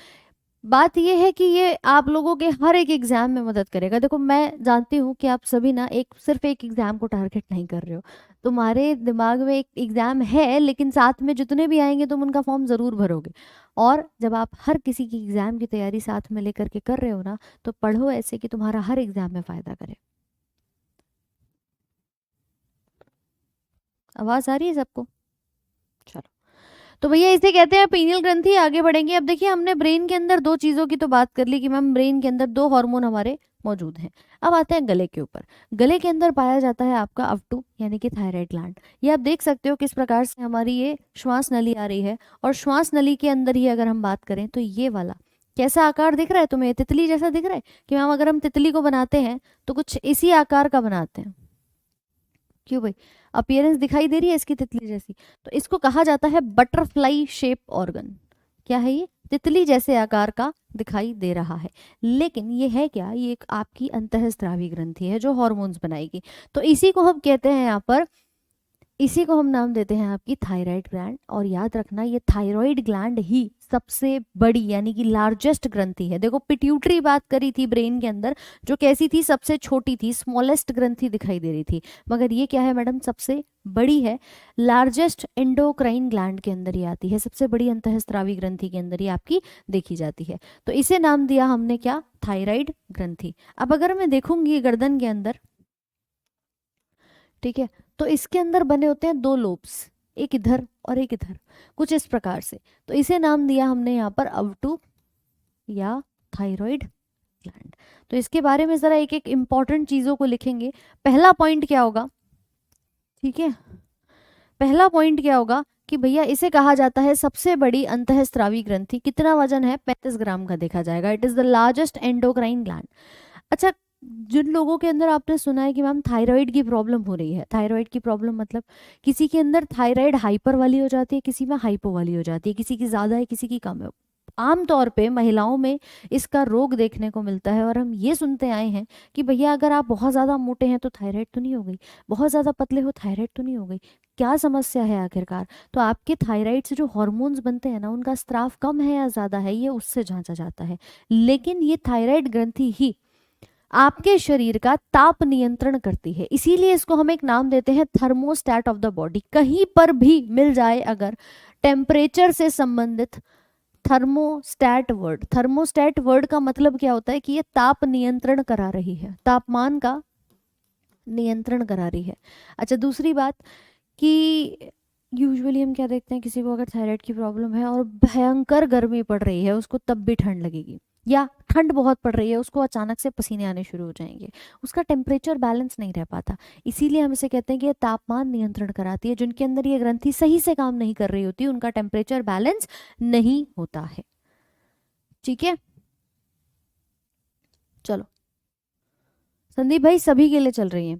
A: बात ये है कि ये आप लोगों के हर एक एग्जाम में मदद करेगा। देखो मैं जानती हूँ कि आप सभी ना एक सिर्फ एक एग्जाम को टारगेट नहीं कर रहे हो, तुम्हारे दिमाग में एक एग्जाम है, लेकिन साथ में जितने भी आएंगे तुम उनका फॉर्म जरूर भरोगे। और जब आप हर किसी की एग्जाम की तैयारी साथ में लेकर के कर रहे हो ना, तो पढ़ो ऐसे कि तुम्हारा हर एग्जाम में फायदा करे। आवाज आ रही है सबको? चलो, तो भैया इसे कहते हैं पीनियल ग्रंथि। आगे बढ़ेंगे। अब देखिए हमने ब्रेन के अंदर दो चीजों की तो बात कर ली कि मैम ब्रेन के अंदर दो हार्मोन हमारे मौजूद हैं। अब आते हैं गले के ऊपर। गले के अंदर पाया जाता है आपका अवटू यानी कि थायराइड ग्लैंड। ये आप देख सकते हो किस प्रकार से हमारी ये श्वास नली आ रही है, और श्वास नली के अंदर ही अगर हम बात करें तो ये वाला कैसा आकार दिख रहा है तुम्हें? तितली जैसा दिख रहा है कि मैम अगर हम तितली को बनाते हैं तो कुछ इसी आकार का बनाते हैं। क्यों भाई? अपीयरेंस दिखाई दे रही है इसकी तितली जैसी। तो इसको कहा जाता है बटरफ्लाई शेप ऑर्गन। क्या है ये? तितली जैसे आकार का दिखाई दे रहा है, लेकिन ये है क्या? ये एक आपकी अंतःस्रावी ग्रंथि है जो हॉर्मोन्स बनाएगी। तो इसी को हम कहते हैं यहाँ पर, इसी को हम नाम देते हैं आपकी थायराइड ग्लैंड। और याद रखना ये थायराइड ग्लैंड ही सबसे बड़ी यानी कि लार्जेस्ट ग्रंथि है। देखो पिट्यूटरी बात करी थी ब्रेन के अंदर, जो कैसी थी? सबसे छोटी थी, स्मॉलेस्ट ग्रंथि दिखाई दे रही थी। मगर ये क्या है मैडम? सबसे बड़ी है। लार्जेस्ट एंडोक्राइन ग्लैंड के अंदर ही आती है, सबसे बड़ी अंतःस्रावी ग्रंथि के अंदर ही आपकी देखी जाती है। तो इसे नाम दिया हमने क्या? थायराइड ग्रंथि। अब अगर मैं देखूंगी गर्दन के अंदर, ठीक है, तो इसके अंदर बने होते हैं दो लोब्स, एक इधर और एक इधर, कुछ इस प्रकार से। तो इसे नाम दिया हमने यहाँ पर अवटू या थायराइड ग्लैंड। तो इसके बारे में जरा एक एक इंपॉर्टेंट चीजों को लिखेंगे। पहला पॉइंट क्या होगा? ठीक है, पहला पॉइंट क्या होगा कि भैया इसे कहा जाता है सबसे बड़ी अंतःस्रावी ग्रंथि। कितना वजन है? 35 ग्राम का देखा जाएगा। It is the largest endocrine gland. अच्छा, जिन लोगों के अंदर आपने सुना है कि मैम थायराइड की प्रॉब्लम हो रही है, थायराइड की प्रॉब्लम मतलब किसी के अंदर थायराइड हाइपर वाली हो जाती है, किसी में हाइपो वाली हो जाती है, किसी की ज्यादा है किसी की कम है। आमतौर पे महिलाओं में इसका रोग देखने को मिलता है, और हम ये सुनते आए हैं कि भैया अगर आप बहुत ज़्यादा मोटे हैं तो थायराइड तो नहीं हो गई, बहुत ज़्यादा पतले हो थायराइड तो नहीं हो गई, क्या समस्या है आखिरकार? तो आपके थायराइड से जो हॉर्मोन्स बनते हैं ना, उनका स्राव कम है या ज़्यादा है, ये उससे जांचा जाता है। लेकिन ये थायराइड ग्रंथि ही आपके शरीर का ताप नियंत्रण करती है, इसीलिए इसको हम एक नाम देते हैं थर्मोस्टेट ऑफ द बॉडी। कहीं पर भी मिल जाए अगर टेम्परेचर से संबंधित थर्मोस्टेट वर्ड का मतलब क्या होता है कि ये ताप नियंत्रण करा रही है, तापमान का नियंत्रण करा रही है। अच्छा, दूसरी बात कि यूजुअली हम क्या देखते हैं, किसी को अगर थायराइड की प्रॉब्लम है और भयंकर गर्मी पड़ रही है उसको, तब भी ठंड लगेगी, या ठंड बहुत पड़ रही है उसको अचानक से पसीने आने शुरू हो जाएंगे, उसका टेम्परेचर बैलेंस नहीं रह पाता। इसीलिए हम इसे कहते हैं कि ये तापमान नियंत्रण कराती है। जिनके अंदर ये ग्रंथि सही से काम नहीं कर रही होती उनका टेम्परेचर बैलेंस नहीं होता है। ठीक है, चलो संदीप भाई सभी के लिए चल रही है।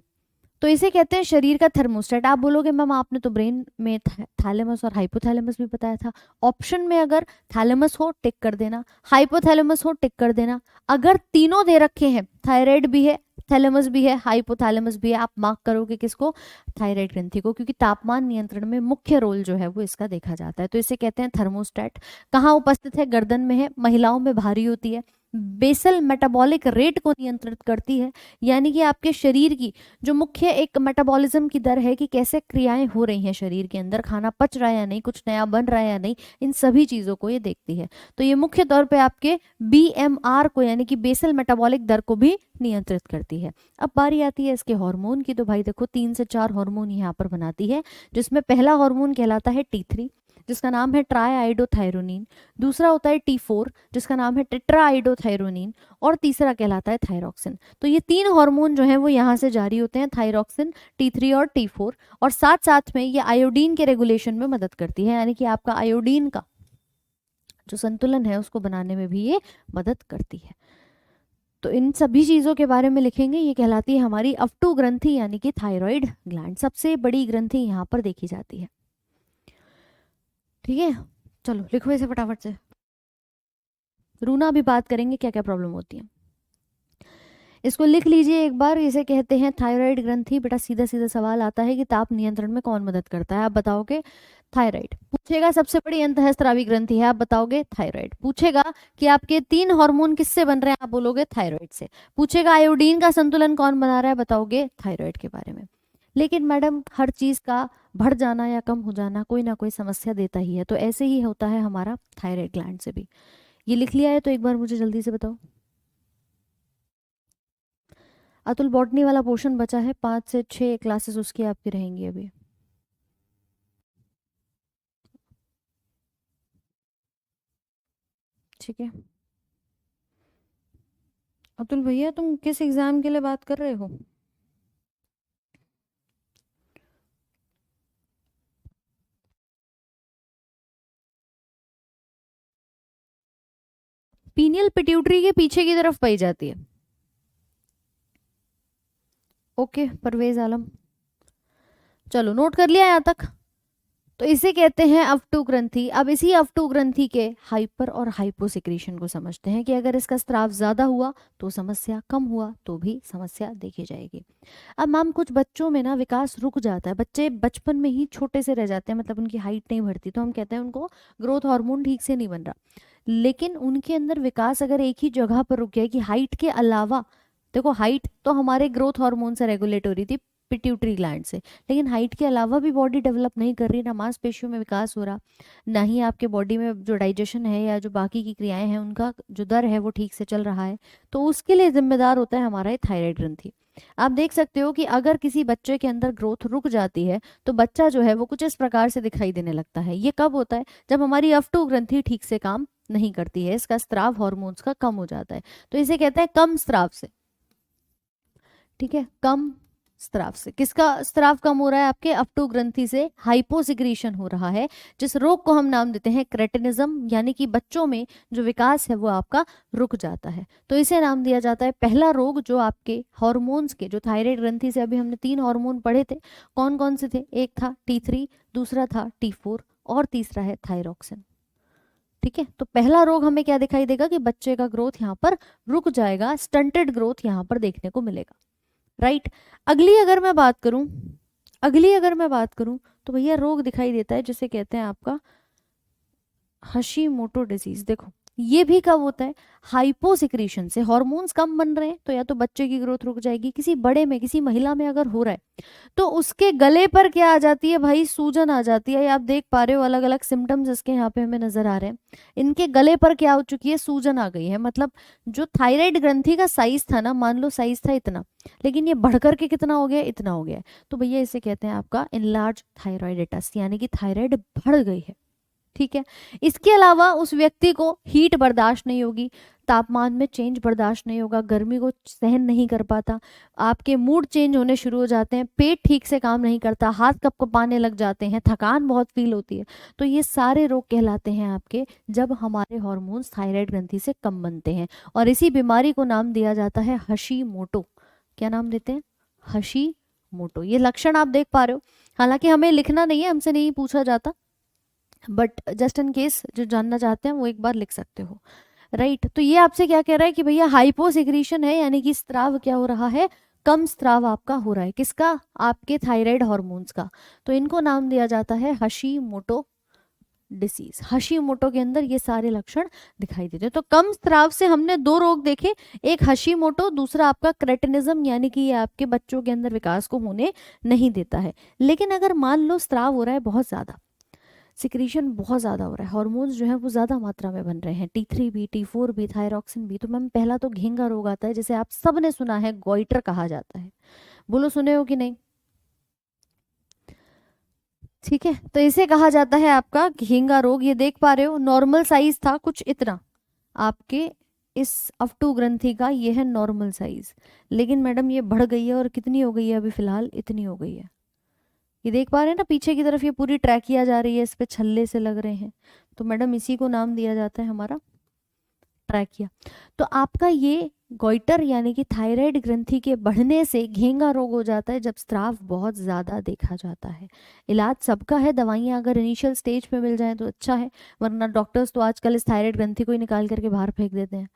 A: तो इसे कहते हैं शरीर का थर्मोस्टेट। आप बोलोगे मैम आपने तो ब्रेन में थैलेमस और हाइपोथैलेमस भी बताया था। ऑप्शन में अगर थैलेमस हो टिक कर देना, हाइपोथैलेमस हो टिक कर देना। अगर तीनों दे रखे हैं, थायराइड भी है, थैलेमस भी है, हाइपोथैलेमस भी है, आप मार्क करोगे किसको? थायराइड ग्रंथि को, क्योंकि तापमान नियंत्रण में मुख्य रोल जो है वो इसका देखा जाता है। तो इसे कहते हैं थर्मोस्टेट। कहाँ उपस्थित है? गर्दन में है, महिलाओं में भारी होती है, बेसल मेटाबॉलिक रेट को नियंत्रित करती है, यानी कि आपके शरीर की जो मुख्य एक मेटाबॉलिज्म की दर है कि कैसे क्रियाएं हो रही हैं शरीर के अंदर, खाना पच रहा है या नहीं, कुछ नया बन रहा है या नहीं, इन सभी चीज़ों को ये देखती है। तो ये मुख्य तौर पे आपके बीएमआर को यानी कि बेसल मेटाबॉलिक दर को भी नियंत्रित करती है। अब बारी आती है इसके हार्मोन की। तो भाई देखो 3 से 4 हार्मोन यहाँ पर बनाती है, जिसमें पहला हार्मोन कहलाता है T3 जिसका नाम है ट्राईआइडोथायरोनिन, दूसरा होता है T4 जिसका नाम है टेट्राआइडोथायरोनिन, और तीसरा कहलाता है थायरॉक्सिन। तो ये 3 हार्मोन जो हैं वो यहाँ से जारी होते हैं, थायरॉक्सिन, T3 और T4, और साथ साथ में ये आयोडीन के रेगुलेशन में मदद करती है, यानी कि आपका आयोडीन का जो संतुलन है उसको बनाने में भी ये मदद करती है। तो इन सभी चीज़ों के बारे में लिखेंगे। ये कहलाती है हमारी अफ्टू ग्रंथि यानी कि थायराइड ग्लैंड, सबसे बड़ी ग्रंथि यहाँ पर देखी जाती है। ठीक है, चलो लिखो इसे फटाफट से। रूना भी बात करेंगे क्या क्या प्रॉब्लम होती है। इसको लिख लीजिए एक बार, इसे कहते हैं थायराइड ग्रंथि। बेटा सीधा सीधा सवाल आता है कि ताप नियंत्रण में कौन मदद करता है, आप बताओगे थायराइड। पूछेगा सबसे बड़ी अंतःस्रावी ग्रंथि है, आप बताओगे थायराइड। पूछेगा कि आपके 3 हार्मोन किससे बन रहे हैं, आप बोलोगे थायराइड से। पूछेगा आयोडीन का संतुलन कौन बना रहा है, बताओगे थायराइड के बारे में। लेकिन मैडम हर चीज का बढ़ जाना या कम हो जाना कोई ना कोई समस्या देता ही है, तो ऐसे ही होता है हमारा थायराइड ग्लैंड से भी। ये लिख लिया है तो एक बार मुझे जल्दी से बताओ। अतुल बॉटनी वाला पोर्शन बचा है, 5 से 6 क्लासेस उसकी आपकी रहेंगी अभी। ठीक है अतुल भैया, तुम किस एग्जाम के लिए बात कर रहे हो? पीनियल पिट्यूटरी के पीछे की तरफ पाई जाती है। ओके परवेज आलम, चलो नोट कर लिया यहाँ तक। तो इसे कहते हैं अफ्टू ग्रंथि। अब इसी अफ्टू ग्रंथि के हाइपर और हाइपो सिक्रीशन को समझते हैं कि अगर इसका स्राव ज्यादा हुआ तो समस्या, कम हुआ तो भी समस्या देखी जाएगी। अब मैम कुछ बच्चों में ना विकास रुक जाता है, बच्चे बचपन में ही छोटे से रह जाते हैं, मतलब उनकी हाइट नहीं बढ़ती, तो हम कहते हैं उनको ग्रोथ हार्मोन ठीक से नहीं बन रहा। लेकिन उनके अंदर विकास अगर एक ही जगह पर रुक गया कि हाइट के अलावा, देखो हाइट तो हमारे ग्रोथ हार्मोन से रेगुलेट हो रही थी पिट्यूटरी ग्लैंड से, लेकिन हाइट के अलावा भी बॉडी डेवलप नहीं कर रही, ना मांसपेशियों में विकास हो रहा, ना ही आपके बॉडी में जो डाइजेशन है या जो बाकी की क्रियाएं हैं उनका जो दर है वो ठीक से चल रहा है, तो उसके लिए जिम्मेदार होता है हमारा ये थायराइड ग्रंथि। आप देख सकते हो कि अगर किसी बच्चे के अंदर ग्रोथ रुक जाती है तो बच्चा जो है वो कुछ इस प्रकार से दिखाई देने लगता है। ये कब होता है, जब हमारी अफ्टू ग्रंथि ठीक से काम नहीं करती है, इसका स्राव हार्मोन्स का कम हो जाता है, तो इसे कहते हैं कम स्राव से। ठीक है, कम स्राव से। किसका स्राव कम हो रहा है, आपके अफ्टू ग्रंथि से हाइपोसिक्रीशन हो रहा है, जिस रोग को हम नाम देते हैं क्रेटिनिज्म, यानी कि बच्चों में जो विकास है वो आपका रुक जाता है, तो इसे नाम दिया जाता है पहला रोग जो आपके हार्मोन्स के, जो थायराइड ग्रंथि से अभी हमने 3 हार्मोन पढ़े थे, कौन कौन से थे, एक था T3, दूसरा था T4 और तीसरा है थायरोक्सिन। ठीक है, तो पहला रोग हमें क्या दिखाई देगा कि बच्चे का ग्रोथ यहाँ पर रुक जाएगा, स्टंटेड ग्रोथ यहाँ पर देखने को मिलेगा। राइट, अगली अगर मैं बात करूं तो भैया रोग दिखाई देता है जिसे कहते हैं आपका हशीमोटो डिजीज। देखो ये भी कब होता है, हाइपोसिक्रीशन से। हार्मोन्स कम बन रहे हैं तो या तो बच्चे की ग्रोथ रुक जाएगी, किसी बड़े में, किसी महिला में अगर हो रहा है तो उसके गले पर क्या आ जाती है भाई, सूजन आ जाती है। ये आप देख पा रहे हो अलग अलग सिम्टम्स इसके यहाँ पे हमें नजर आ रहे हैं। इनके गले पर क्या हो चुकी है, सूजन आ गई है। मतलब जो थायराइड ग्रंथि का साइज था ना, मान लो साइज था इतना, लेकिन ये बढ़कर के कितना हो गया, इतना हो गया है, तो भैया इसे कहते हैं आपका इनलार्ज थायराइडिटिस, यानी कि थायराइड बढ़ गई है। ठीक है, इसके अलावा उस व्यक्ति को हीट बर्दाश्त नहीं होगी, तापमान में चेंज बर्दाश्त नहीं होगा, गर्मी को सहन नहीं कर पाता, आपके मूड चेंज होने शुरू हो जाते हैं, पेट ठीक से काम नहीं करता, हाथ कपकपाने लग जाते हैं, थकान बहुत फील होती है। तो ये सारे रोग कहलाते हैं आपके जब हमारे हार्मोन्स थायराइड ग्रंथि से कम बनते हैं, और इसी बीमारी को नाम दिया जाता है हशीमोटो। क्या नाम देते हैं, हशीमोटो। ये लक्षण आप देख पा रहे हो, हालांकि हमें लिखना नहीं है, हमसे नहीं पूछा जाता, बट जस्ट इन केस जो जानना चाहते हैं वो एक बार लिख सकते हो। राइट, तो ये आपसे क्या कह रहा है कि भैया हाइपोसिक्रीशन है, यानी कि स्त्राव क्या हो रहा है, कम स्त्राव आपका हो रहा है, किसका, आपके थायराइड हार्मोन्स का। तो इनको नाम दिया जाता है हशीमोटो डिसीज। हशीमोटो के अंदर ये सारे लक्षण दिखाई देते हैं। तो कम स्त्राव से हमने 2 रोग देखे, एक हशीमोटो, दूसरा आपका क्रेटिनिज्म, यानी कि ये आपके बच्चों के अंदर विकास को होने नहीं देता है। लेकिन अगर मान लो स्त्राव हो रहा है बहुत ज्यादा, सिक्रीशन बहुत ज़्यादा हो रहा है, हार्मोन्स जो है वो ज़्यादा मात्रा में बन रहे हैं, T3 भी, T4 भी, थायरॉक्सिन भी, तो मैम पहला तो घेंगा रोग आता है, जिसे आप सब ने सुना है, गोइटर कहा जाता है। बोलो सुने हो कि नहीं। ठीक है, तो इसे कहा जाता है आपका घेंगा रोग। ये देख पा रहे हो, नॉर्मल साइज था कुछ इतना आपके इस अफ्टू ग्रंथि का, ये है नॉर्मल साइज, लेकिन मैडम ये बढ़ गई है, और कितनी हो गई है अभी फिलहाल, इतनी हो गई है। ये देख पा रहे हैं ना पीछे की तरफ, ये पूरी ट्रैकिया जा रही है, इस पे छल्ले से लग रहे हैं, तो मैडम इसी को नाम दिया जाता है हमारा ट्रैकिया। तो आपका ये गोइटर यानी कि थायराइड ग्रंथि के बढ़ने से घेंगा रोग हो जाता है जब स्त्राव बहुत ज़्यादा देखा जाता है। इलाज सबका है, दवाइयाँ अगर इनिशियल स्टेज पे मिल जाए तो अच्छा है, वरना डॉक्टर्स तो आजकल इस थायराइड ग्रंथि को ही निकाल करके बाहर फेंक देते हैं।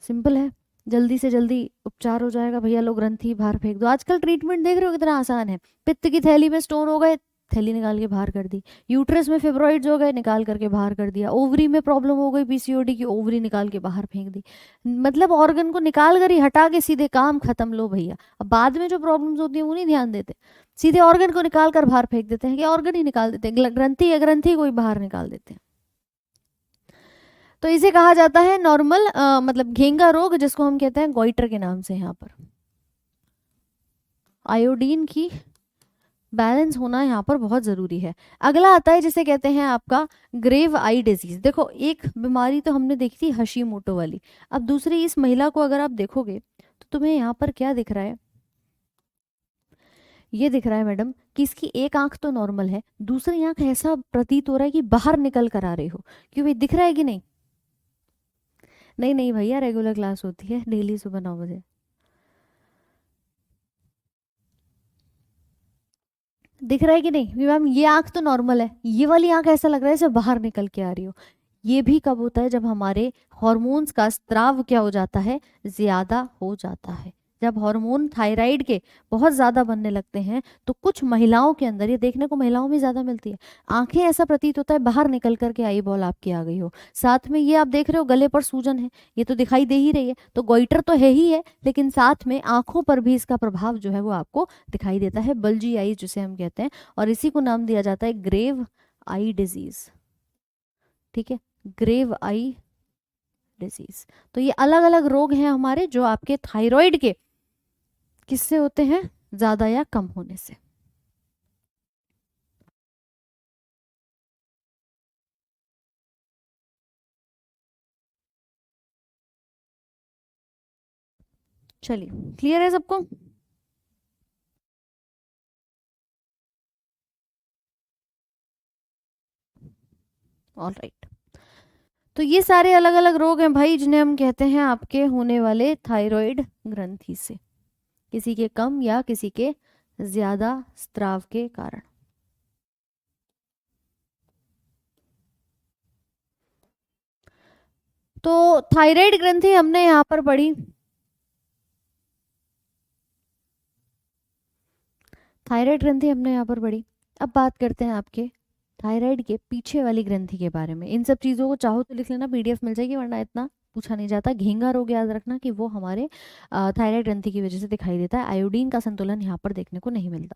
A: सिंपल है। जल्दी से जल्दी उपचार हो जाएगा भैया, लो ग्रंथि बाहर फेंक दो। आजकल ट्रीटमेंट देख रहे हो कितना आसान है। पित्त की थैली में स्टोन हो गए, थैली निकाल के बाहर कर दी। यूट्रस में फिब्रॉइड्स हो गए, निकाल करके बाहर कर दिया। ओवरी में प्रॉब्लम हो गई पीसीओडी की, ओवरी निकाल के बाहर फेंक दी। मतलब ऑर्गन को निकाल कर ही हटा के सीधे काम खत्म, लो भैया। अब बाद में जो प्रॉब्लम्स होती है वो नहीं ध्यान देते, सीधे ऑर्गन को निकाल कर बाहर फेंक देते हैं, कि ऑर्गन ही निकाल देते हैं, ग्रंथि है ग्रंथि को ही बाहर निकाल देते हैं। तो इसे कहा जाता है नॉर्मल मतलब घेंगा रोग, जिसको हम कहते हैं गोइटर के नाम से। यहाँ पर आयोडीन की बैलेंस होना यहाँ पर बहुत ज़रूरी है। अगला आता है जिसे कहते हैं आपका ग्रेव आई डिजीज। देखो एक बीमारी तो हमने देखी थी हशीमोटो वाली, अब दूसरी इस महिला को अगर आप देखोगे तो तुम्हें यहाँ पर क्या दिख रहा है, ये दिख रहा है मैडम कि इसकी एक आंख तो नॉर्मल है, दूसरी आंख ऐसा प्रतीत हो रहा है कि बाहर निकल कर आ रही हो। क्यों भाई, दिख रहा है कि नहीं? नहीं नहीं भैया, रेगुलर क्लास होती है डेली सुबह 9 बजे। दिख रहा है कि नहीं मैम? ये आंख तो नॉर्मल है, ये वाली आंख ऐसा लग रहा है जैसे बाहर निकल के आ रही हो। ये भी कब होता है? जब हमारे हॉर्मोन्स का स्त्राव क्या हो जाता है, ज्यादा हो जाता है। जब हार्मोन थायराइड के बहुत ज्यादा बनने लगते हैं तो कुछ महिलाओं के अंदर, ये देखने को महिलाओं में ज्यादा मिलती है, आंखें ऐसा प्रतीत होता है बाहर निकल करके आई बॉल आपकी आ गई हो। साथ में ये आप देख रहे हो गले पर सूजन है, ये तो दिखाई दे ही रही है, तो गोइटर तो है ही है, लेकिन साथ में आंखों पर भी इसका प्रभाव जो है वो आपको दिखाई देता है, बल्जी आईज जिसे हम कहते हैं, और इसी को नाम दिया जाता है ग्रेव आई डिजीज। ठीक है, ग्रेव आई डिजीज। तो ये अलग अलग रोग हैं हमारे जो आपके थायराइड के किससे होते हैं, ज्यादा या कम होने से। चलिए, क्लियर है सबको? All right. तो ये सारे अलग अलग रोग हैं भाई जिन्हें हम कहते हैं आपके होने वाले थायराइड ग्रंथि से, किसी के कम या किसी के ज्यादा स्त्राव के कारण। तो थायराइड ग्रंथि हमने यहाँ पर पढ़ी, थायराइड ग्रंथि हमने यहाँ पर पढ़ी। अब बात करते हैं आपके थायराइड के पीछे वाली ग्रंथि के बारे में। इन सब चीज़ों को चाहो तो लिख लेना, पीडीएफ मिल जाएगी, वरना इतना पूछा नहीं जाता। घेंगा रोग याद रखना कि वो हमारे थायराइड ग्रंथि की वजह से दिखाई देता है, आयोडीन का संतुलन यहाँ पर देखने को नहीं मिलता।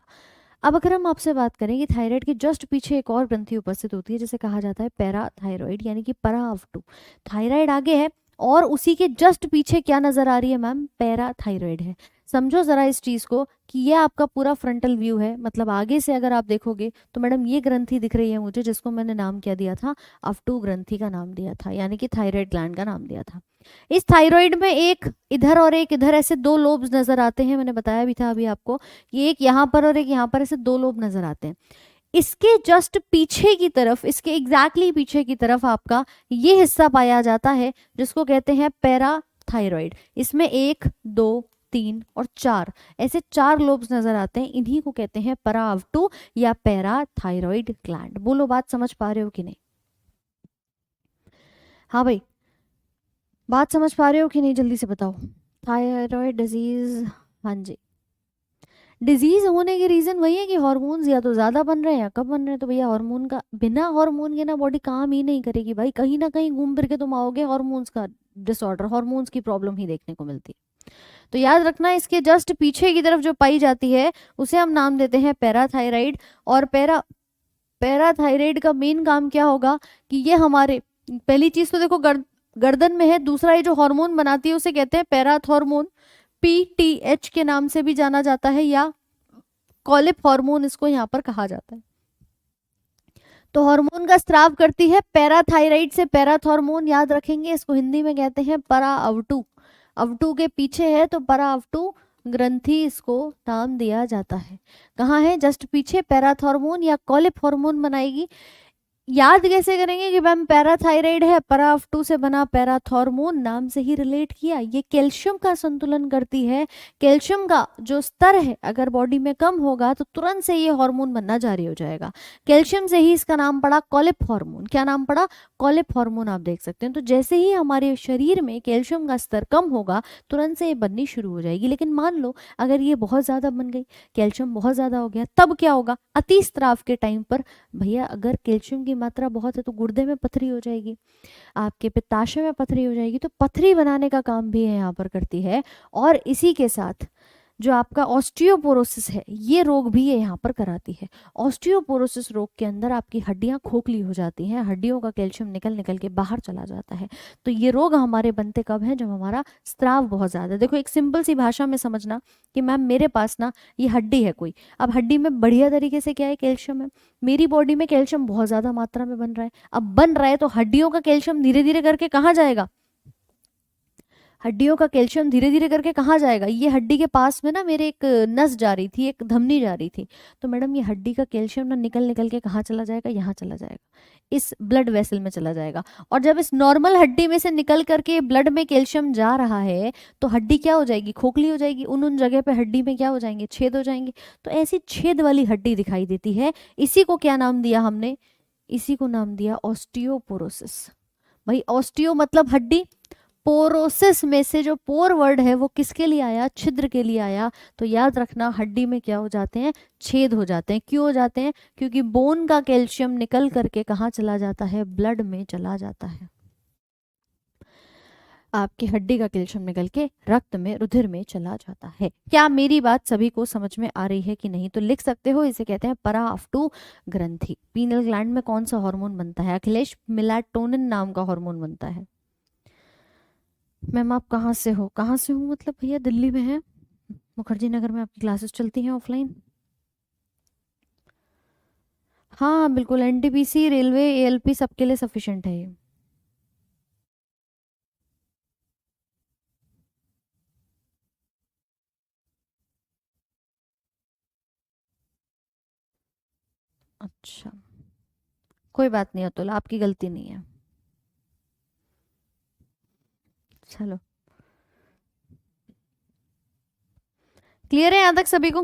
A: अब अगर हम आपसे बात करें कि थायराइड के जस्ट पीछे एक और ग्रंथि उपस्थित होती है जिसे कहा जाता है पैराथायरॉइड, यानी कि पराअवटु। थायराइड आगे है और उसी के जस्ट पीछे क्या नजर आ रही है मैम, पैराथायरॉइड है। समझो जरा इस चीज को कि ये आपका पूरा फ्रंटल व्यू है, मतलब आगे से अगर आप देखोगे तो मैडम ये ग्रंथि दिख रही है मुझे, जिसको मैंने नाम क्या दिया था, अफ्टू ग्रंथि का नाम दिया था, यानी कि थायराइड ग्लैंड का नाम दिया था। इस थायराइड में एक इधर और एक इधर ऐसे दो लोब्स नजर आते हैं, मैंने बताया भी था अभी आपको, ये एक यहाँ पर और एक यहाँ पर, ऐसे दो लोब नजर आते हैं। इसके जस्ट पीछे की तरफ, इसके एग्जैक्टली पीछे की तरफ आपका ये हिस्सा पाया जाता है जिसको कहते हैं पैराथायरॉइड। इसमें एक, दो, तीन और चार, ऐसे चार लोब्स नजर आते हैं, इन्हीं को कहते हैं पराअवटु या पैराथायरॉइड ग्लैंड। बोलो बात समझ पा रहे हो कि नहीं? हाँ भाई, बात समझ पा रहे हो कि नहीं, जल्दी से बताओ। थायराइड डिजीज, हाँ जी, डिजीज होने के रीजन वही है कि हार्मोन्स या तो ज्यादा बन रहे हैं या कम बन रहे हैं। तो भैया हार्मोन का, बिना हार्मोन के ना बॉडी काम ही नहीं करेगी भाई, कहीं ना कहीं घूम फिर के तुम आओगे हार्मोन्स का डिसऑर्डर, हार्मोन्स की प्रॉब्लम ही देखने को मिलती है। तो याद रखना, इसके जस्ट पीछे की तरफ जो पाई जाती है उसे हम नाम देते हैं पैराथायराइड। और पैराथायराइड का मेन काम क्या होगा कि ये हमारे, पहली चीज तो देखो गर्दन में है, दूसरा ये जो हार्मोन बनाती है उसे कहते हैं पैराथ हार्मोन, पीटीएच के नाम से भी जाना जाता है, या कॉलिप हार्मोन इसको यहाँ पर कहा जाता है। तो हार्मोन का स्त्राव करती है पैराथायराइड से पैराथ हार्मोन, याद रखेंगे इसको हिंदी में कहते हैं पराअवटु। अवटु के पीछे है तो पराअवटु ग्रंथि इसको नाम दिया जाता है। कहाँ है, जस्ट पीछे पैराथ हार्मोन या कॉलिप हार्मोन बनाएगी। याद कैसे करेंगे कि मैम पैराथायराइड है, para ऑफ 2 से बना पैराथॉर्मोन, नाम से ही रिलेट किया। ये कैल्शियम का संतुलन करती है। कैल्शियम का जो स्तर है अगर बॉडी में कम होगा तो तुरंत से ये हार्मोन बनना जारी हो जाएगा। कैल्शियम से ही इसका नाम पड़ा कॉलिप हार्मोन। क्या नाम पड़ा? कॉलिप हार्मोन। आप देख सकते हैं। तो जैसे ही हमारे शरीर में कैल्शियम का स्तर कम होगा तुरंत से ये बननी शुरू हो जाएगी। लेकिन मान लो अगर ये बहुत ज्यादा बन गई, कैल्शियम बहुत ज्यादा हो गया, तब क्या होगा? अति स्त्राव के टाइम पर भैया अगर कैल्शियम की मात्रा बहुत है तो गुर्दे में पथरी हो जाएगी, आपके पित्ताशय में पथरी हो जाएगी। तो पथरी बनाने का काम भी है यहाँ पर करती है। और इसी के साथ जो आपका ऑस्टियोपोरोसिस है ये रोग भी ये यहाँ पर कराती है। ऑस्टियोपोरोसिस रोग के अंदर आपकी हड्डियां खोखली हो जाती हैं, हड्डियों का कैल्शियम निकल निकल के बाहर चला जाता है। तो ये रोग हमारे बनते कब हैं? जब हमारा स्त्राव बहुत ज़्यादा है। देखो एक सिंपल सी भाषा में समझना कि मैम मेरे पास ना ये हड्डी है कोई, अब हड्डी में बढ़िया तरीके से क्या है? कैल्शियम है। मेरी बॉडी में कैल्शियम बहुत ज़्यादा मात्रा में बन रहा है। अब बन रहा है तो हड्डियों का कैल्शियम धीरे धीरे करके कहाँ जाएगा? हड्डियों का कैल्शियम धीरे धीरे करके कहाँ जाएगा? ये हड्डी के पास में ना मेरे एक नस जा रही थी, एक धमनी जा रही थी। तो मैडम ये हड्डी का कैल्शियम ना निकल निकल के कहाँ चला जाएगा? यहाँ चला जाएगा, इस ब्लड वेसल में चला जाएगा। और जब इस नॉर्मल हड्डी में से निकल करके ब्लड में कैल्शियम जा रहा है तो हड्डी क्या हो जाएगी? खोखली हो जाएगी। उन उन जगह पे हड्डी में क्या हो जाएंगे? छेद हो जाएंगे। तो ऐसी छेद वाली हड्डी दिखाई देती है। इसी को क्या नाम दिया हमने? इसी को नाम दिया ऑस्टियोपोरोसिस। भाई ऑस्टियो मतलब हड्डी, पोरोसिस में से जो पोर वर्ड है वो किसके लिए आया? छिद्र के लिए आया। तो याद रखना हड्डी में क्या हो जाते हैं? छेद हो जाते हैं। क्यों हो जाते हैं? क्योंकि बोन का कैल्शियम निकल करके कहाँ चला जाता है? ब्लड में चला जाता है। आपकी हड्डी का कैल्शियम निकल के रक्त में, रुधिर में चला जाता है। क्या मेरी बात सभी को समझ में आ रही है कि नहीं? तो लिख सकते हो, इसे कहते हैं परा ऑफ 2 ग्रंथि। पीनल ग्लैंड में कौन सा हार्मोन बनता है? अखिलेश, मेलाटोनिन नाम का हार्मोन बनता है। मैम आप कहाँ से हो? कहाँ से हूँ मतलब भैया दिल्ली में है, मुखर्जी नगर में आपकी क्लासेस चलती हैं ऑफलाइन? हाँ बिल्कुल, एनटीपीसी, रेलवे, एएलपी सबके लिए सफिशिएंट है ये। अच्छा, कोई बात नहीं अतुल, आपकी गलती नहीं है। चलो, क्लियर है यहाँ तक सभी को?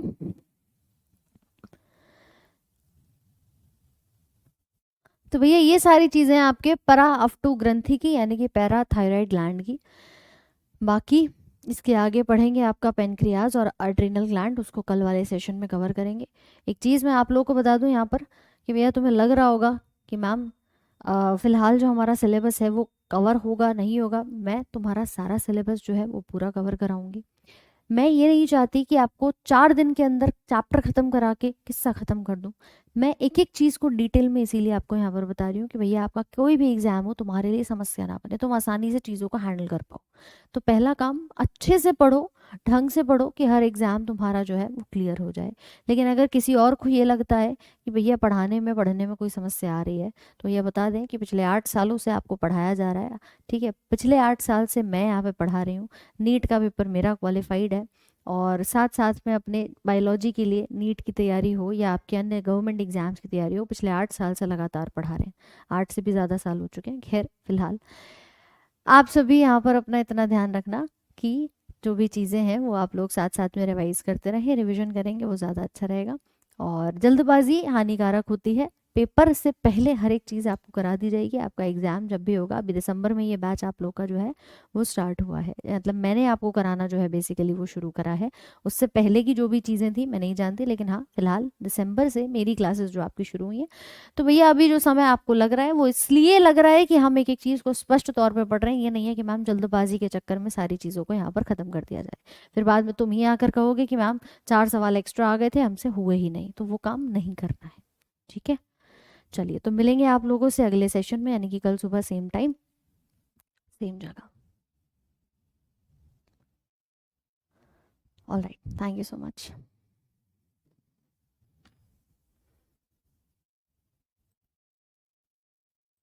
A: तो भैया ये सारी चीजें आपके परा अफ्टू ग्रंथि की यानी कि पैराथायराइड ग्लैंड की। बाकी इसके आगे पढ़ेंगे आपका पेनक्रियाज और अड्रिनल ग्लैंड, उसको कल वाले सेशन में कवर करेंगे। एक चीज़ मैं आप लोगों को बता दूं यहाँ पर कि भैया तुम्हें लग रहा होगा कि मैम फिलहाल जो हमारा सिलेबस है वो कवर होगा नहीं होगा। मैं तुम्हारा सारा सिलेबस जो है वो पूरा कवर कराऊंगी। मैं ये नहीं चाहती कि आपको 4 दिन के अंदर चैप्टर खत्म करा के किस्सा खत्म कर दूं। मैं एक एक चीज़ को डिटेल में इसीलिए आपको यहाँ पर बता रही हूँ कि भैया आपका कोई भी एग्जाम हो तुम्हारे लिए समस्या ना बने, तुम आसानी से चीज़ों को हैंडल कर पाओ। तो पहला काम अच्छे से पढ़ो, ढंग से पढ़ो कि हर एग्जाम तुम्हारा जो है वो क्लियर हो जाए। लेकिन अगर किसी और को ये लगता है कि भैया पढ़ाने में पढ़ने में कोई समस्या आ रही है तो ये बता दें कि पिछले 8 सालों से आपको पढ़ाया जा रहा है। ठीक है, पिछले 8 साल से मैं यहाँ पे पढ़ा रही हूँ। नीट का पेपर मेरा क्वालिफाइड है और साथ साथ में अपने बायोलॉजी के लिए नीट की तैयारी हो या आपके अन्य गवर्नमेंट एग्जाम्स की तैयारी हो, पिछले 8 साल से लगातार पढ़ा रहे हैं। 8 से भी ज़्यादा साल हो चुके हैं। खैर फिलहाल आप सभी यहाँ पर अपना इतना ध्यान रखना कि जो भी चीज़ें हैं वो आप लोग साथ साथ में रिवाइज करते रहें, रिवीजन करेंगे वो ज़्यादा अच्छा रहेगा। और जल्दबाजी हानिकारक होती है। पेपर से पहले हर एक चीज़ आपको करा दी जाएगी। आपका एग्ज़ाम जब भी होगा, अभी दिसंबर में ये बैच आप लोग का जो है वो स्टार्ट हुआ है, मतलब मैंने आपको कराना जो है बेसिकली वो शुरू करा है। उससे पहले की जो भी चीज़ें थी मैं नहीं जानती, लेकिन हाँ फिलहाल दिसंबर से मेरी क्लासेस जो आपकी शुरू हुई हैं। तो भैया अभी जो समय आपको लग रहा है वो इसलिए लग रहा है कि हम एक एक चीज़ को स्पष्ट तौर पे पढ़ रहे हैं। ये नहीं है कि मैम जल्दबाजी के चक्कर में सारी चीज़ों को यहाँ पर ख़त्म कर दिया जाए, फिर बाद में तुम ही आकर कहोगे कि मैम 4 सवाल एक्स्ट्रा आ गए थे हमसे हुए ही नहीं। तो वो काम नहीं करना है। ठीक है, चलिए तो मिलेंगे आप लोगों से अगले सेशन में, यानी कि कल सुबह सेम टाइम सेम जगह। All right, thank you so much.